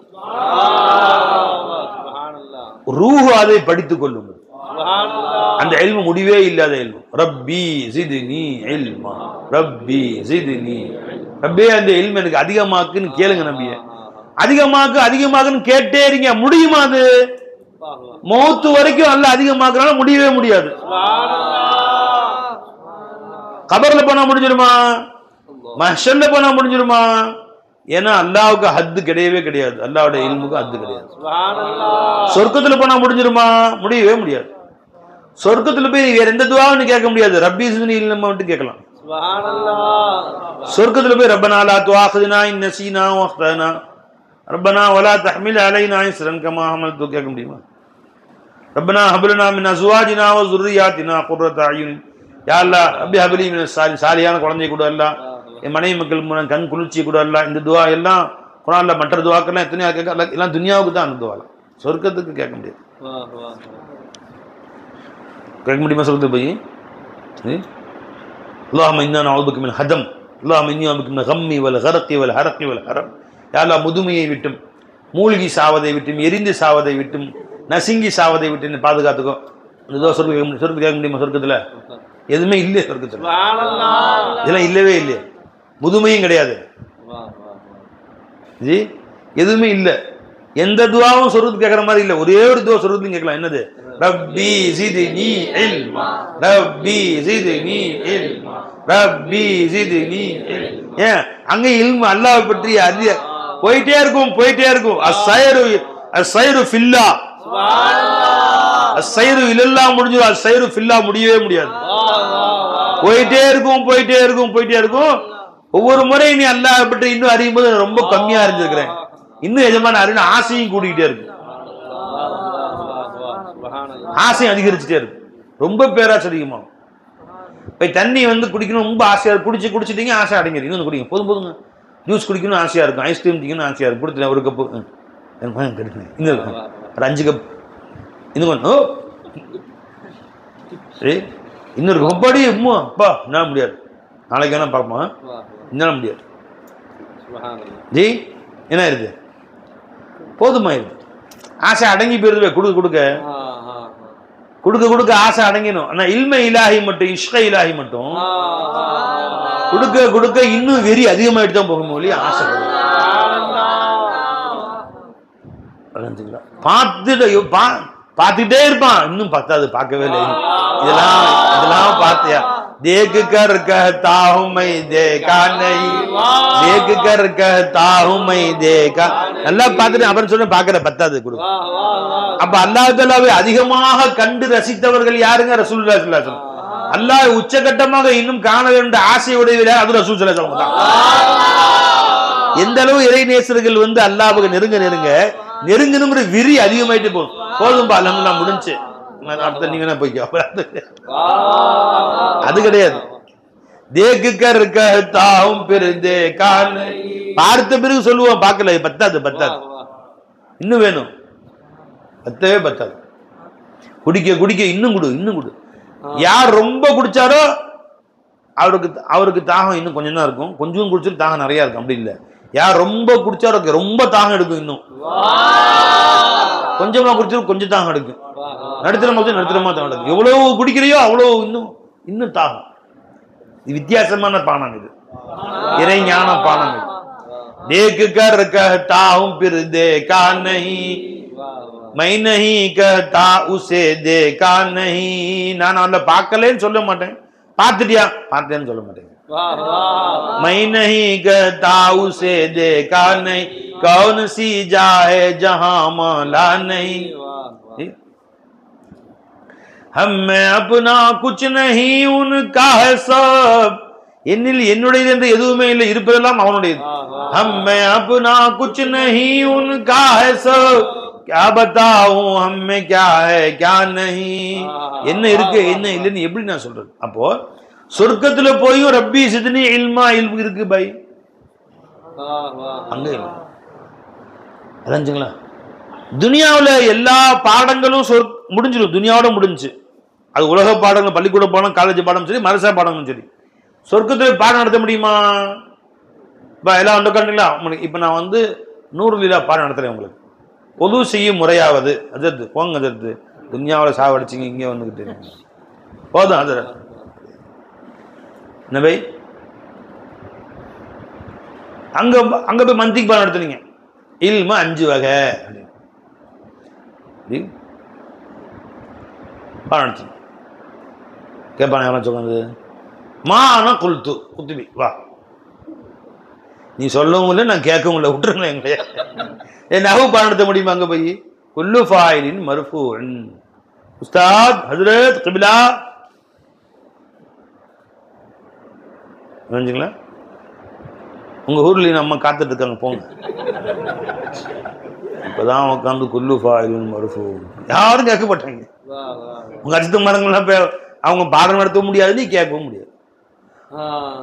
ரூஹ் அதை படித்துக் கொள்ளும். அந்த இல்மு முடிவே இல்லாத இல்மு. ரப்பி ஜித்னி இல்மா, ரப்பி ஜித்னி. ரப்பே அந்த இல்மு எனக்கு அதிகமாக்குன்னு கேளுங்க. நபியே அதிகமாக்கு அதிகமாக்குன்னு கேட்டே இருங்க. முடியுமா? அது மௌத்து வரைக்கும் அல்ல அதிகமாக்குறனால முடியவே முடியாது. கபர்ல போனா முடிஞ்சிருமா? மஹ்ஷர்ல போனா முடிஞ்சிருமா? ஏன்னா அல்லாஹ்வுக்கு ஹத்து கிடையவே கிடையாது. அல்லாஹ்வுடைய இல்முக்கு ஹத்து கிடையாது. சொர்க்கத்துல போனா முடிஞ்சிருமா? முடியவே முடியாது. சொர்க்கத்துல போய் வேற எந்த துஆவும் கேட்க முடியாது. ரப்பி ஜித்னி இல்மா மட்டும் கேட்கலாம். சொர்க்கத்துல போய் ரப்பனா லா துஆഖிதுனா இன் நஸீனா வ அக்தனா ரப்பனா வலா தஹ்மில் அலைனா இஸ்ரன் கமா ஹமல்து கேட்க முடியுமா? ரப்பனா ஹப்லனா மின் அஸ்வாஜினா வ ذُرِّيَّاتِنَا قُرَّةَ أَعْيُنٍ. யா அல்லாஹ் ரப்பி ஹப்லி மின் சாலியான குழந்தை கூட அல்லாஹ், என் மனைவி மக்கள் மூலம் கண் குளிர்ச்சி கூட அல்லாஹ். இந்த துஆ எல்லாம் குர்ஆன்ல மற்ற துஆக்கெல்லாம் எத்தனையா கேட்க, எல்லாம் துன்யாவுக்கு தான் அந்த துஆலாம். சொர்க்கத்துக்கு கேட்க முடியாது. கேட்க முடியுமா சொர்க்கத்துக்கு போய்? அல்லாஹும்ம இன்னா நஊதுபிக மின் ஹதம், அல்லாஹும்ம இன்னி அஊதுபிக மின் கம்மி வல் கரகி வல் ஹரகி வல் ஹரம். யா அல்லாஹ் முதுமையை விட்டும், மூழ்கி சாவதை விட்டும், எரிந்து சாவதை விட்டும், நசுங்கி சாவதை விட்டு பாதுகாத்துக்கோ. இதோ சொர்க்கம் கேட்க முடியுமா? சொர்க்கத்துல எதுவுமே இல்லையே. சொர்க்கத்துல இதெல்லாம் இல்லவே இல்லையே. முதுமையும் கிடையாது ஜி, எதுவுமே இல்லை. எந்த துஆவும் சொர்க்கத்துக்கு கேட்கற மாதிரி இல்லை. ஒரே ஒரு துஆ சொர்க்கத்துக்கு கேட்கலாம். என்னது? ரப்பி ஜித்னி இல்மா, ரப்பி ஜித்னி இல்மா, ரப்பி ஜித்னி இல்மா. ஏன் அங்க இல்மு அல்லாஹ்வை பற்றி அறிய போயிட்டே இருக்கும், போயிட்டே இருக்கும். அஸ்ஸைரு ஃபில்லா, அஸ்ஸைரு இலல்லாஹ் முடிஞ்சிடும், அஸ்ஸைரு ஃபில்லா முடியவே முடியாது. போயிட்டே இருக்கும், போயிட்டே இருக்கும், போயிட்டே இருக்கும். ஒவ்வொரு முறையும் நீ அல்லாஹ் பற்றி இன்னும் அறியும் போது ரொம்ப கம்மியா அறிஞ்சிருக்கிறேன், இன்னும் எஜமான அறிவு ஆசையும் கூட்டிக்கிட்டே இருக்கு, ஆசையும் அதிகரிச்சுட்டே இருக்கு, ரொம்ப பேராசை அதிகமாகும். இப்போ தண்ணி வந்து குடிக்கணும் ரொம்ப ஆசையா இருக்கு, குடிச்சிட்டீங்க ஆசை அடங்கிடும், இன்னும் குடிங்க போதும் போதுங்க, ஜூஸ் குடிக்கணும் ஆசையா இருக்கும், ஐஸ்கிரீம் திங்கணும் ஆசையா இருக்கும், கொடுத்துட்டேன் ஒரு கப்பு கிடைக்கும், இன்னும் இருக்கும் ஒரு 5 கப் இன்னும் கொஞ்சம் இன்னொரு கப்பாடி அப்பா என்ன முடியாது, நாளைக்கு வேணா பார்ப்போம், என்ன முடியாது ஜி என்ன இருக்கு போதுமா இருக்கு, ஆசை அடங்கி போயிருது, கொடுக்க கொடுக்க கொடுக்க கொடுக்க ஆசை அடங்கிடும். ஆனா இல்மை இலாஹி மட்டும் இஷ்க இலாஹி மட்டும் கொடுக்க கொடுக்க இன்னும் வெறி அதிகமாயிட்டு தான் போகும் மொழி ஆசை பார்த்துட்டே இருப்பான், இன்னும் பத்தாது பார்க்கவே இல்லை, இதெல்லாம் பார்த்தியா देख कर कहता हूं मैं देखा नहीं, देख कर कहता हूं मैं देखा, நல்லா பார்த்துட்டு அப்புறம் சொல்ல பார்க்கற பத்தாது கொடு. அப்ப அல்லாஹ் தஆலாவை அதிகமாக கண்டு ரசித்தவர்கள் யாருங்க? ரசூலுல்லாஹி ஸல்லல்லாஹு அலைஹி வஸல்லம். அல்லாஹ் உச்சகட்டமாக இன்னும் காண வேண்டும் ஆசையுடையவர்கள் அது ரசூல் ஸல்லல்லாஹு அலைஹி வஸல்லம் தான். எந்த அளவு இறை நேசர்கள் வந்து அல்லாஹ்வுக்கு நெருங்கணுங்கிற விரி அதிகமாயிட்டு போதும்பா அல்ஹம்துலில்லாஹ் முடிஞ்சு அடுத்த நீங்க என்ன போய்க்கோ, அது கிடையாது. தேக்கு கர் கஹ்தாஹும் பிர் தேகா நஹீ, பார்த்த பிறகு சொல்லுவோம் பார்க்கல பத்தாது இன்னும் வேணும், பத்தவே பத்தாது, குடிக்க குடிக்க இன்னும் கொடு. யார் ரொம்ப குடிச்சாரோ அவருக்கு தாகம் இன்னும் கொஞ்சம் தான் இருக்கும், கொஞ்சம் குடிச்சிட்டு தாகம் நிறைய இருக்கும், அப்படி இல்லை. யார் ரொம்ப குடிச்சாரோ ரொம்ப தாகம் எடுக்கும், இன்னும் கொஞ்சமா குடிச்சாலும் கொஞ்சம் தாகம் எடுக்கும், நடுத்தரமா தாகம் எடுக்கும். எவ்வளவு குடிக்கிறையோ அவ்வளவு இன்னும் தாகம். இது வித்தியாசமான பானம், இது இறை ஞான பானம். இது देख कर कहता हूं फिर देखा नहीं, मैं नहीं कहता उसे देखा नहीं, நான் அவளை பார்க்கலன்னு சொல்ல மாட்டேன், பார்த்துட்டியா பார்த்தேன்னு சொல்ல மாட்டேன். मैं नहीं कहता उसे देखा नहीं, कौन सी जाए जहां मौला नहीं, हम में अपना कुछ नहीं उनका है सब, என்னில் என்னுடையது என்று எதுவுமே இல்லை, இருப்பதெல்லாம் அவனுடையது. हमें अपना कुछ नहीं उनका है सब, क्या बताऊं हमें क्या है क्या नहीं, என்ன இருக்கு என்ன இல்லைன்னு எப்படி நான் சொல்றது? அப்போ சொர்க்கத்துல போயும் ரப்பி சித்னி இல்மா இல்மு இருக்கு பை, அங்க இல்லை. அதாச்சுங்களா, துனியாவில் எல்லா பாடங்களும் முடிஞ்சிடும், துனியாவோட முடிஞ்சு. அது உலக பாடங்கள், பள்ளிக்கூட பாடம், காலேஜ் பாடம் சரி, மதரசா பாடங்களும் சரி. சொர்க்கத்தில் பாடம் நடத்த முடியுமா? இப்போ எல்லாம் உட்காந்துங்களா, இப்போ நான் வந்து 100 லீலா பாடம் நடத்துறேன் உங்களுக்கு. பொது செய்யும் முறையாவது அதற்கு போங்க, அதற்கு துன்யாவில் சாவடிச்சிங்க, இங்கே வந்துக்கிட்டு போதும் அது என்ன பை. அங்கே போய் மந்திக்கு பாடம் நடத்துனீங்க, இல்ம 5 வகை பாடம் நடத்துங்க. கேட்பான எவ்வளோ சொல்லுது மான குல்து குத்துபி வா, நீ சொல்லவும் இல்லை நான் கேட்கவும் இல்லை, விட்டுருங்களேன் எங்களையா. என் நகவு பாடம் நடத்த முடியுமா? அங்கே போய் குல்லு ஃபாயிலின் மர்ஃபூன் உஸ்தாத் ஹஜ்ரத் கிபிலா புரிஞ்சுங்களா? உங்க ஊர்ல நம்ம காத்துட்டு இருக்காங்க, போங்க. இப்பதான் உட்காந்து குல்லு ஃபாயிலின் மர்ஃபூன் யாரும் கேட்க மாட்டாங்க. உங்க அஜித்து மரங்கள்லாம் அவங்க பாடம் நடத்த முடியாது, நீ கேட்கவும் முடியாது,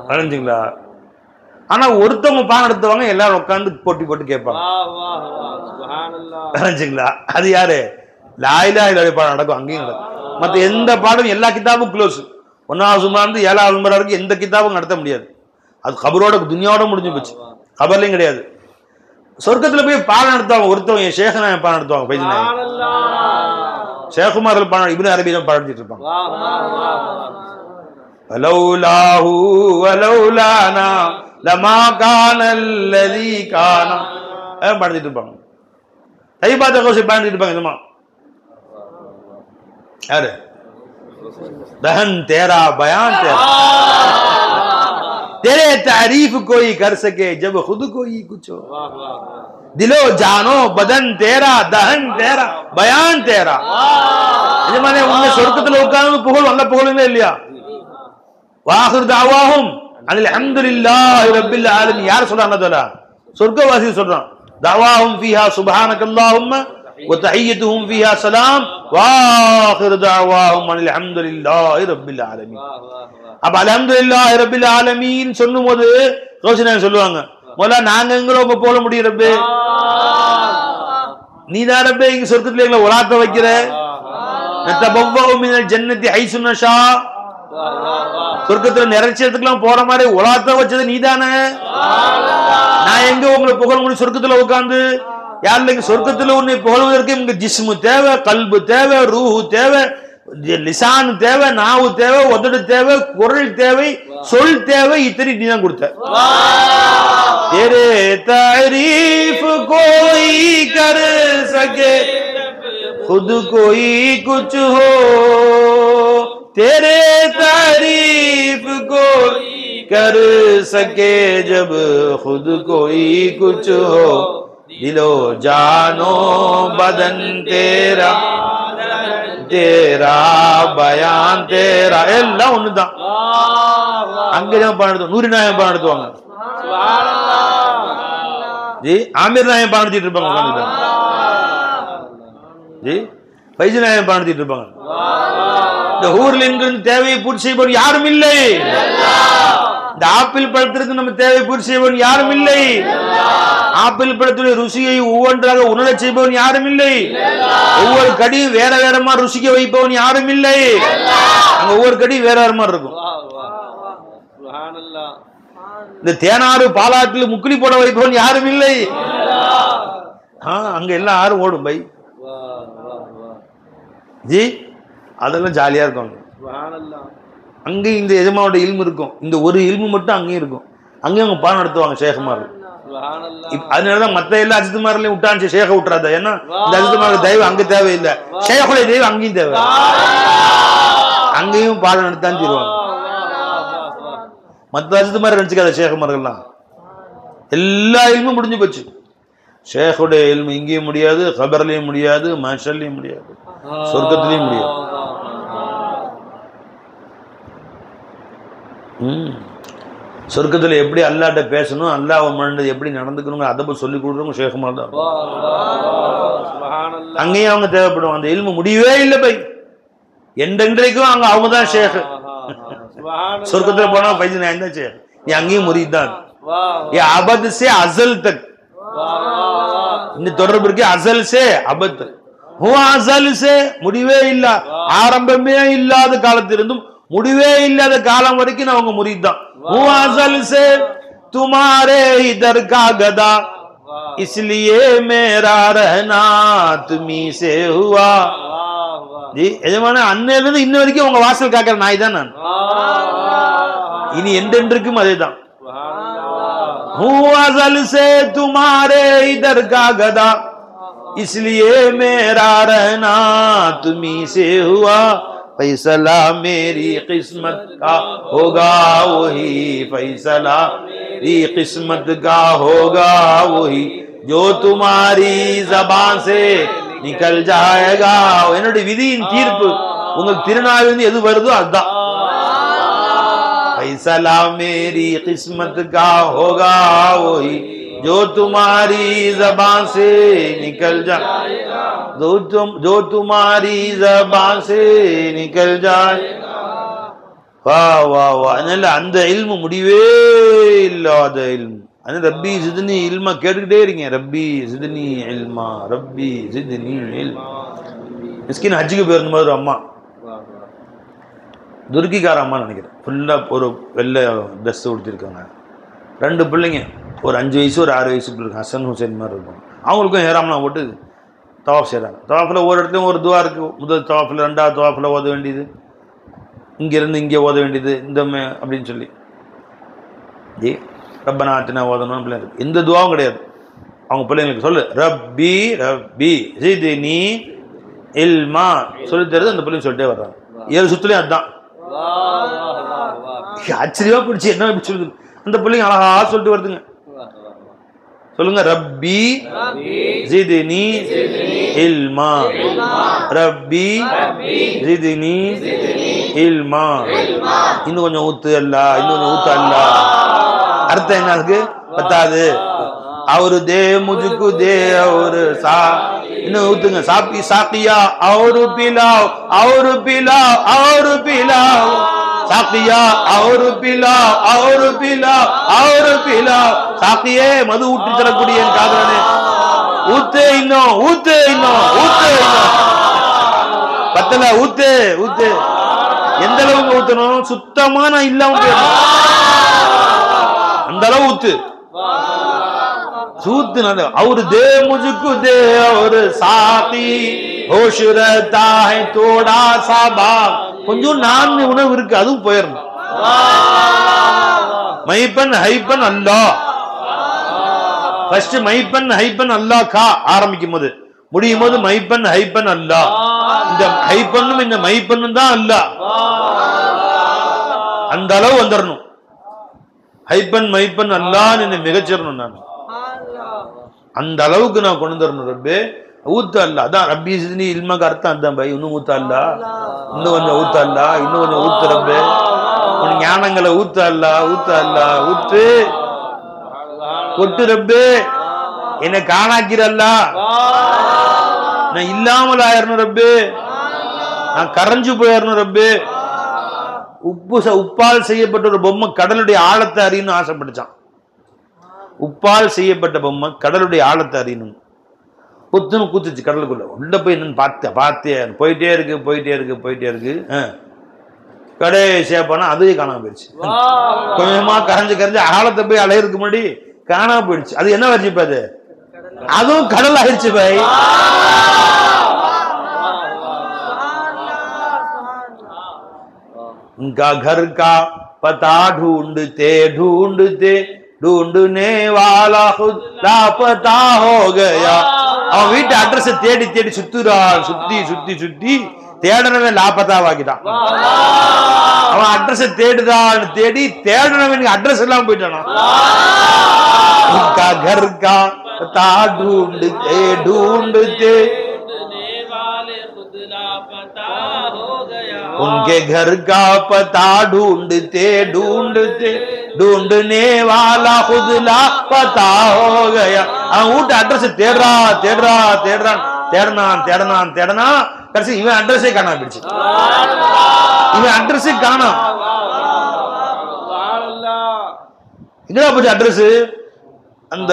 புரிஞ்சுங்களா? ஆனா ஒருத்தவங்க பாடம் நடத்துவாங்க, எல்லாரும் உட்காந்து போட்டி போட்டு கேட்பாங்க, புரிஞ்சுங்களா? அது யாரு? லா இலாஹ இல்லல்லாஹ் பாடம் நடக்கும், அங்கேயும் நடக்கும். மற்ற எந்த பாடம் எல்லா கிதாபும் க்ளோஸ், 1வது சும்மா இருந்து 7வது சும்மா வரைக்கும் எந்த கிதாபும் நடத்த முடியாது. அது கபரோட துனியாவோட முடிஞ்சு போச்சு, கபர்லையும் கிடையாது. சொர்க்கத்துல போய் பாடம் நடத்துவாங்க ஒருத்தவங்க, என் ஷேഖனா பாடம் நடத்துவாங்க, பைஜனா ஷேகுமார்கள் பாடம், இப்னு அரபி தான் பாடம் நடத்திட்டு இருப்பாங்க. வலௌலாஹு வலௌலானா லமா கானல்லதி கானா பாடிட்டு இருப்பாங்க. தைபாத கோசி பாடிட்டு இருப்பாங்க. இதுமா யாரு? दहन तेरा बयान तेरा, तेरे तारीफ कोई कर सके जब खुद कोई कुछ हो, दिलो जानो बदन तेरा, दहन तेरा, बयान तेरा. உன்னை சொர்க்கத்தில் உட்கார்ந்து புகழ், நல்ல புகழுங்க இல்லையா? வாஹிர் தாவாஹும் அனில் ஹம்துலில்லாஹி ரப்பில் ஆலமீன் யார் சொல்றாங்க தஆலா? சொர்க்கவாசி சொல்றான். தஅவாஹும் ஃபீஹா சுப்ஹானக்கல்லாஹும்ம வ தஹிய்யத்துஹும் ஃபீஹா ஸலாம் வ ஆகிரு தஅவாஹும் அனில் ஹம்துலில்லாஹி ரப்பில் ஆலமீன். அப்ப அல்ஹம்துலில்லாஹி ரப்பில் ஆலமீன் சொல்லும்போது ரோஷனா சொல்லுவாங்க, மோலா நாங்க எங்களோ போல முடியும் ரப்பே, நீ தான் ரப்பே இங்க சொர்க்கத்துல எங்களை உலாத்த வைக்கிற. நதபவ்வஉ மினல் ஜன்னதி ஹைசு நஷா, சொர்க்கத்துல நிறைச்ச இடத்துக்குலாம் போற மாதிரி உலாத்த வச்சது நீதானே. நான் எங்க உங்களை புகழ முடியும் சொர்க்கத்துல உட்கார்ந்து? யாருல இங்க சொர்க்கத்துல உன்னை புகழ்வதற்கு இங்க ஜிஸ்மு தேவை, கல்பு தேவை, ரூஹு தேவை, லிசான் தேவை, நாவு தேவை, உதடு தேவை, குரல் தேவை, சொல் தேவை. இத்தனை நீ தான் கொடுத்த. तेरे तारीफ कोई कर सके खुद कोई कुछ हो, तेरे तारीफ कोई कर सके जब खुद कोई कुछ हो, दिलो जानो बदन तेरा तेरा बयान तेरा எல்லாம் ஒண்ணுதான். அங்கதான் பாடுறோம், நூறு நாயம் பாடுவாங்க ஜி, ஆமீர் நாயம் பாடுத்திட்டு இருப்பாங்க ஜி, பைஜி நாயம் பாடுத்திட்டு இருப்பாங்க. இந்த ஊர்ல என்கிற தேவையை பூர்த்தி செய்பவன் யாரும் இல்லை. இந்த ஆப்பிள் பழத்திற்கு நம்ம தேவையை பூர்த்தி செய்பவன் யாரும் இல்லை. ஆப்பிள் பழத்துடைய ருசியை ஒவ்வொன்றாக உணரச் செய்பவன் யாரும் இல்லை. ஒவ்வொரு கடியும் வேற வேறமா ருசிக்க வைப்பவன் யாரும் இல்லை. அங்க ஒவ்வொரு கடியும் வேற வேற மாதிரி இருக்கும். இந்த தேனாறு பாலாற்றில் முக்குலி போட வைப்பவன் யாரும் இல்லை. அங்க எல்லாம் யாரும் ஓடும் பை ஜி, அதெல்லாம் ஜாலியா இருக்கும். அங்கேயும் இந்த எஜமானோட இல்மு இருக்கும். இந்த ஒரு இல்மு மட்டும் அங்கேயும் இருக்கும். அங்கேயும் அவங்க பாடம் நடத்துவாங்க ஷேகுமார். அதனாலதான் மத்த எல்லா அஜித்துமாரிலையும் விட்டான் ஷேக விட்டுறாத. ஏன்னா இந்த அஜித்துமாருக்கு தெய்வம் அங்க தேவையில்லை, ஷேகுடைய தெய்வம் அங்கேயும் தேவை. அங்கேயும் பாடம் நடத்தான் தீருவாங்க. மற்ற அஜித்துமாரி நினைச்சுக்காத ஷேகுமார்கள்லாம் எல்லா இல்மும் முடிஞ்சு போச்சு. ஷேகுடைய இல்மு இங்கேயும் முடியாது, கபர்லயும் முடியாது, மஷல்லையும் முடியாது, சொர்க்கத்திலையும் முடியாது. சொர்க்கத்துல எப்படி அல்லாட்ட பேசணும், அல்லாஹ் மன்னது எப்படி நடந்துக்கணும், அதை சொல்லி கொடுக்குறவங்க ஷேகுமார் தான். அங்கேயும் அவங்க தேவைப்படுவாங்க. அந்த இல்மு முடியவே இல்லை பை, என்றென்றைக்கும் அங்க அவங்க தான் ஷேக். சொர்க்கத்துல போனா பைஜி நான் தான் ஷேக், நீ அங்கேயும் முரீதான். அபத் சே அசல் தக் இந்த தொடர்பு இருக்கு. அசல் சே அபத், அசல் சே முடிவே இல்ல, ஆரம்பமே இல்லாத காலத்திலிருந்தும் முடிவே இல்லாத காலம் வரைக்கும் அவங்க முரீதான். அசல் சே துமாரே இதர் கா கதா इसलिए मेरा रहना तुम्ही से हुआ. जी எஜமான அன்னையில இருந்து இன்ன வரைக்கும் உங்க வாசல் காக்கிற நாய் தான் நான். இனி என்றென்றுக்கும் அதேதான். अज़ल से तुम्हारे इधर का गदा इसलिए मेरा रहना तुम्ही से हुआ. फैसला मेरी किस्मत का होगा वही, फैसला मेरी किस्मत का होगा वही, जो तुम्हारी जबान से निकल जाएगा. என்னுடைய விதியின் தீர்ப்பு உங்களுக்கு திருநாவிலிருந்து எது வருதோ அதுதான். फैसला मेरी किस्मत का होगा वही, जो तुम्हारी जबान से निकल जाएगा, जो तुम्हारी जबान से निकल जाएगा. वाह वाह वाह. அதனால அந்த இல்மு முடிவே இல்லாத இல்மு. அதனால ரப்பி ஜித்னி இல்மா கேட்டுக்கிட்டே இருக்கீங்க. ரப்பி ஜித்னி இல்மா, ரப்பி ஜித்னி இல்மா. மிஸ்கின் ஹஜ்ஜுக்கு போயிருந்தபோது ஒரு அம்மா, துர்க்கிக்கார அம்மா நினைக்கிறேன், ஃபுல்லாக ஒரு வெள்ளை ட்ரெஸ் உடுத்திருக்காங்க. 2 பிள்ளைங்க, ஒரு 5 வயசு ஒரு 6 வயசு இருக்கு, ஹசன் ஹுசைன் மாதிரி இருக்கும். அவங்களுக்கும் ஹேராம்லாம் போட்டு தவாஃப் செய்கிறாங்க. தவாஃபில் ஒரு இடத்துலையும் ஒரு துவா இருக்குது. முதல் தவாஃபில், 2வது தவாஃபில் ஓத வேண்டியது, இங்கேருந்து இங்கே ஓத வேண்டியது, இந்த அப்படின்னு சொல்லி ஜி ரப்பனா ஆத்தினா ஓதணும் அப்படிலாம் இருக்குது. எந்த துவாவும் கிடையாது. அவங்க பிள்ளைங்களுக்கு சொல்லு ரப்பி ரப்பி ஜித்னி இல்மா சொல்லி தருது. அந்த பிள்ளைங்க சொல்லிட்டே வர்றாங்க. 7 சுற்றுலையும் அதுதான். ஆச்சரியமா பிடிச்சி என்ன இப்படி சொல்லுது. அந்த பிள்ளைங்க அழகா சொல்லிட்டு வருதுங்க. சொல்லுங்க ரப்பி ஜித்னி இல்மா, ரப்பி ஜித்னி இல்மா. இன்னும் கொஞ்சம் ஊத்து அல்லா, இன்னும் கொஞ்சம் ஊத்து அல்லா. அர்த்தம் என்ன அதுக்கு? பத்தாது. அவரு தே முஜுக்கு தே அவரு சா, இன்னும் ஊத்துங்க. சாப்பி சாக்கியா அவரு பிலாவ், அவரு பிலாவ், அவரு பிலாவ். சாக்கியா அவரு பிலாவ், அவரு பிலாவ், அவரு பிலாவ். சாக்கியே மது ஊட்டி தரக்கூடிய என் காதலனே, ஊத்து இன்னும், ஊத்து இன்னும், ஊத்து இன்னும். பத்தல, ஊத்து ஊத்து. எந்த அளவுக்கு ஊத்தணும்? சுத்தமா நான் இல்லாம போயிடணும், அந்த அளவு ஊத்து. சூத்து அவரு தே முஜுக்கு தே அவரு சாத்தி ஹோஷுரதா ஹை தோடா சாபா. கொஞ்சம் நான் உணவு இருக்கு, அதுவும் போயிடணும். மைப்பன் ஹைப்பன் அல்லாஹ். ஃபர்ஸ்ட் மைப்பன் ஹைப்பன் அல்லாஹ் கா ஆரம்பிக்கும் போது, முடியும் போது மைப்பன் ஹைப்பன் அல்லாஹ். இந்த ஹைப்பன்னும் இந்த மைப்பன்னும் தான் அல்லாஹ். அந்த அளவு வந்துடணும். ஹைப்பன் மைப்பன் அல்லாஹ் என்ன மிகச்சிடணும். நான் அந்த அளவுக்கு நான் கொண்டு வரணும். ரப்பே ஊத்து அல்லா. அதான் ரப்பி சித்னி இல்மக்கு அர்த்தம் அதான் பை. இன்னும் ஊத்து அல்லா, இன்னும் கொஞ்சம் ஊத்து அல்லா, இன்னும் கொஞ்சம் ஊத்து ரப்பே. உன் ஞானங்களை ஊத்து அல்லா, ஊத்து அல்லா, ஊத்து கொட்டு ரப்பே. என்னை காணாக்கிறல்லா, நான் இல்லாமல் ஆயிரணும் ரப்பே, நான் கரைஞ்சு போயிடணும் ரப்பே. உப்பால் செய்யப்பட்ட ஒரு பொம்மை கடலுடைய ஆழத்தை அறியணும்னு ஆசைப்பட்டுச்சான். உப்பால் செய்யப்பட்ட பொம்மை கடலுடைய ஆழத்தை அறியணும். புத்துன்னு கூத்துச்சு கடலுக்குள்ள. உள்ள போய் என்னன்னு பார்த்தே போயிட்டே இருக்கு, போயிட்டே இருக்கு, போயிட்டே இருக்கு. கடைசியா போனா அதுவே காணாம போயிடுச்சு. கொஞ்சமா கரைஞ்சு கரைஞ்சு ஆழத்தை போய் அலையிறதுக்கு முன்னாடி காணாம போயிடுச்சு. அது என்ன வச்சு பாது? அதுவும் கடல் ஆயிடுச்சு பாய். उनका घर का पता ढूंढते ढूंढते ढूंढने वाला खुद लापता हो गया. அவன் வீட்டு அட்ரஸ் தேடி தேடி சுத்துறான், சுத்தி சுத்தி சுத்தி தேடனவன் லாபத்தாவாக்கிட்டான். அவன் அட்ரஸ் தேடுதான் தேடி தேடனவன் அட்ரஸ் எல்லாம் போயிட்டானா. उनका घर का पता ढूंढते ढूंढते उनके घर का पता ढूंढते ढूंढते ढूंढने वाला खुद लापता हो गया. அவன் வீட்டு அட்ரஸ் தேடுறா தேடுறா தேடுறான், தேடனான் தேடனான் தேடனா, கடைசி இவன் அட்ரஸே காணாம போயிடுச்சு. இவன் அட்ரஸே காணாம். எங்கடா போச்சு அட்ரஸ்? அந்த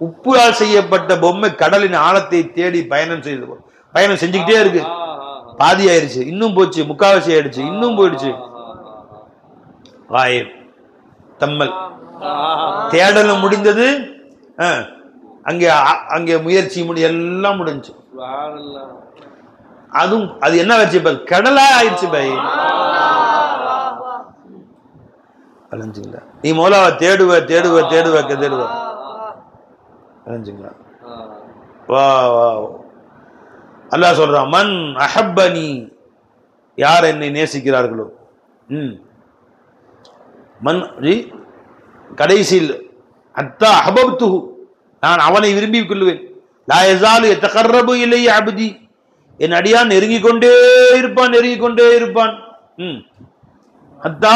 உப்பால் செய்யப்பட்ட பொம்மை கடலின் ஆழத்தை தேடி பயணம் செஞ்சுக்கிட்டே இருக்கு. பாதி ஆயிடுச்சு, இன்னும் போச்சு, முக்காவாசி ஆயிடுச்சு, இன்னும் போயிடுச்சு. வாயிர் தம்மல் தேடலும் முடிந்தது. அங்கே அங்கே முயற்சி எல்லாம் முடிஞ்சு. அதுவும் அது என்ன வச்சு கடலா ஆயிடுச்சு பை. அலைஞ்சுங்களா? நீ மோலாவ தேடுவ தேடுவ தேடுவ தேடுவ அலைஞ்சுங்களா? வா வா. அல்லாஹ் சொல்றான், மன் அஹப்பனி, யார் என்னை நேசிக்கிறார்களோ. மன் கடைசியில் அத்தா அஹபப்துஹு, நான் அவனை விரும்பி கொள்வேன். லா யஸாலு யதகர்ரபு இலைய அப்தி, என் அடியான் நெருங்கிக் கொண்டே இருப்பான், நெருங்கிக் கொண்டே இருப்பான். அத்தா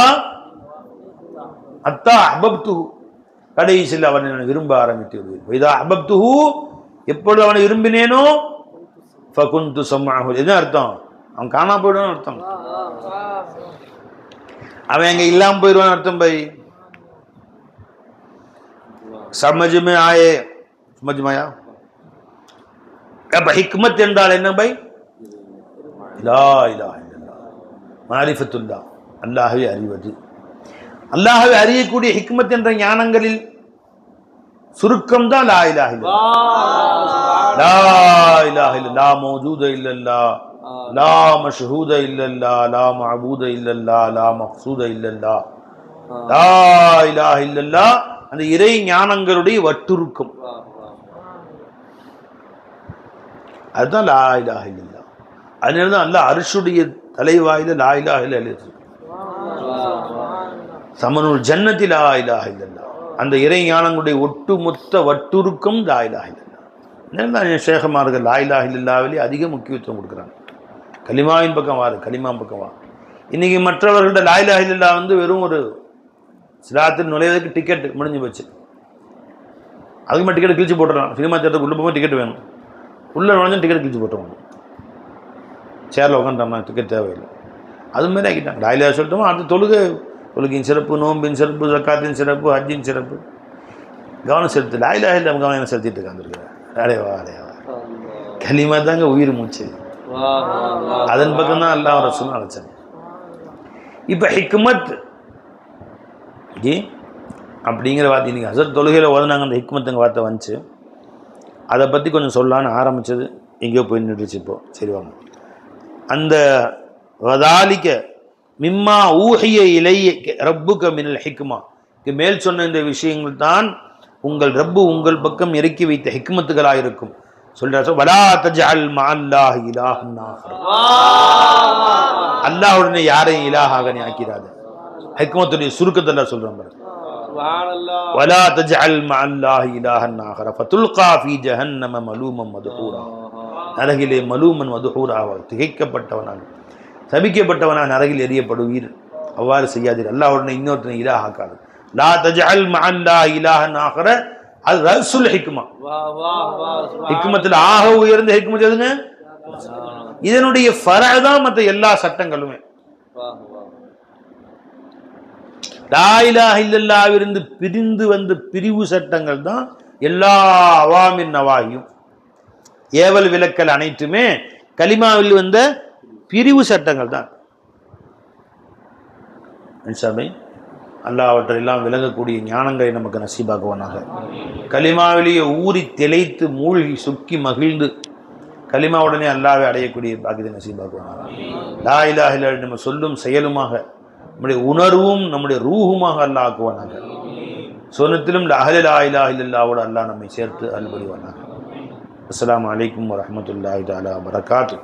அத்தா அஹபப்துஹு, கடைசியில் அவனை நான் விரும்ப ஆரம்பித்து விடுவேன். இதா அஹபப்துஹு, எப்பொழுது அவனை விரும்பினேனோ ஃபகுந்து சம்அஹு, என்ன அர்த்தம்? அவன் காணாம போயிடுவான்னு அர்த்தம். அவன் எங்க இல்லாம போயிடுவான்னு அர்த்தம் பை. समझ में आए? समझ में आया? अब हिकमत என்றால் என்ன பை? லா இலாஹ இல்லல்லாஹ், மாரிஃபத்துல்லாஹ், அல்லாஹ்வை அறிவது. அல்லாஹ்வை அறியக்கூடிய ஹிக்மத் என்ற ஞானங்களில் சுருக்கம் தான் லா இலாஹ இல்லல்லாஹ். லா இலாஹ இல்லல்லாஹ், லா மௌஜூத இல்லல்லாஹ், லா மஷ்ஹூத இல்லல்லாஹ், லா மஅபூத இல்லல்லாஹ், லா மக்சூத இல்லல்லாஹ். லா இலாஹ இல்லல்லாஹ் அந்த இறை ஞானங்களுடைய வட்டுருக்கம். அதுதான் லா இலாஹ இல்லல்லாஹ். அதனாலதான் அல்லாஹ் அர்ஷுடைய தலைவாயில லா இலாஹ இல்லல்லாஹ், சமனுல் ஜன்னதி லா இலாஹ இல்லல்லாஹ். அந்த இறை ஞானங்களுடைய ஒட்டுமொத்த வட்டுருக்கம் லா இலாஹ இல்லல்லாஹ். அதனால ஷேഖமார்கள் லா இலாஹ இல்லல்லாஹ்விலே அதிக முக்கியத்துவம் கொடுக்குறாங்க. கலிமாவின் பக்கம் வாரு, கலிமா பக்கம் வா. இன்னைக்கு மற்றவர்கள்ட்ட லா இலாஹ இல்லல்லாஹ் வந்து வெறும் ஒரு இஸ்லாத்தில் நுழைவதற்கு டிக்கெட் முடிஞ்சு போச்சு. அதுக்கு மாதிரி டிக்கெட் கிழிச்சு போட்டுறான். சினிமா தேட்டருக்கு உள்ளே போகும்போது டிக்கெட் வேணும், உள்ளே நுழைஞ்சு டிக்கெட் கிழிச்சு போட்டுருவாங்க. சேரில் உட்காந்துட்டோம்னா டிக்கெட் தேவையில்லை. அதுமாரி ஆக்கிட்டாங்க. லா இலாஹ சொல்லிட்டோமா அடுத்த தொழுகையின் சிறப்பு, நோம்பின் சிறப்பு, ஜக்காத்தின் சிறப்பு, ஹஜ்ஜின் சிறப்பு, கவனம் செலுத்து. லா இலாஹ இல்லல்லாஹ் கவனம் என்ன செலுத்திட்டு இருக்காந்துருக்குறேன். அடையவா கலிமா தாங்க உயிர் மூச்சு. அதன் பக்கம் தான் அல்லாஹ் ரசூலும் அழைச்சாங்க. இப்போ ஹிக்மத் ஜி அப்படிங்கிற வார்த்தை இன்றைக்கி ஹசரத் தொழுகையில் ஓதுனாங்க. அந்த ஹிக்மத்துங்க வார்த்தை வந்துச்சு. அதை பற்றி கொஞ்சம் சொல்லலான்னு ஆரம்பித்தது எங்கேயோ போய் நின்றுச்சு. இப்போ சரி வாங்க. அந்த வதாலிக்க மிம்மா ஊஹிய இலைய ரப்புக்க மினல் ஹிக்மா, மேல் சொன்ன இந்த விஷயங்கள் தான் உங்கள் ரப்பு உங்கள் பக்கம் இறக்கி வைத்த ஹிக்மத்துகளாக இருக்கும். சொல்றாரு, வலா தஜஅல் மஅல்லாஹி இலாஹன் ஆகர், அல்லாஹ்வுடனே யாரையும் இலாஹாக நீ ஆக்கிராத. ஹிக்மத்துடைய சுருக்கத்தை சொல்றான் பாருங்க. சுப்ஹானல்லாஹ். வலா தஜஅல் மஅல்லாஹி இலாஹன் ஆகர் ஃபதுல்கா ஃபீ ஜஹன்னம மலூமன் மதுஹூரா, நரகிலே மலூமன் மதுஹூராவாக திகைக்கப்பட்டவனாக சபிக்கப்பட்டவனாக நரகில் எறியப்படுவீர். அவ்வாறு செய்யாதீர். அல்லாஹ்வுடனே இன்னொருத்தனை இலாஹாக்காது. லா தஜஅல் மஅல்லாஹி இலாஹன் ஆகர, அது ரஸுல் ஹிக்மா. ஹிக்மத்தில் ஆக உயர்ந்த ஹிக்மத் எதுங்க? இதனுடைய ஃபரஅ தான் மற்ற எல்லா சட்டங்களுமே. லா இலாஹ இல்லல்லாஹ்விலிருந்து பிரிந்து வந்த பிரிவு சட்டங்கள் தான் எல்லா அவாமின் நவாஹியும். ஏவல் விலக்கல் அனைத்துமே கலிமாவில் வந்த பிரிவு சட்டங்கள் தான். அல்லாஹ் அவற்றையெல்லாம் விலகக்கூடிய ஞானங்களை நமக்கு நசீபாக்குவானாக. கலிமாவிலேயே ஊறி திளைத்து மூழ்கி சுக்கி மகிழ்ந்து கலிமாவுடனே அல்லாஹ்வை அடையக்கூடிய பாக்கியத்தை நசீபாக்குவானாக. லா இலாஹ இல்லல்லாஹ் நம்ம சொல்லும் செயலுமாக நம்முடைய உணர்வும் நம்முடைய ரூஹுமாக அல்லாஹ் ஆக்குவானாக. சொன்னத்திலும் லா இலாஹ இல்லல்லாஹ்வோடு அல்லாஹ் நம்மை சேர்த்து அருள் புரிவானாக. அஸ்ஸலாமு அலைக்கும் வரஹ்மத்துல்லாஹி தஆலா வபரகாத்துஹு.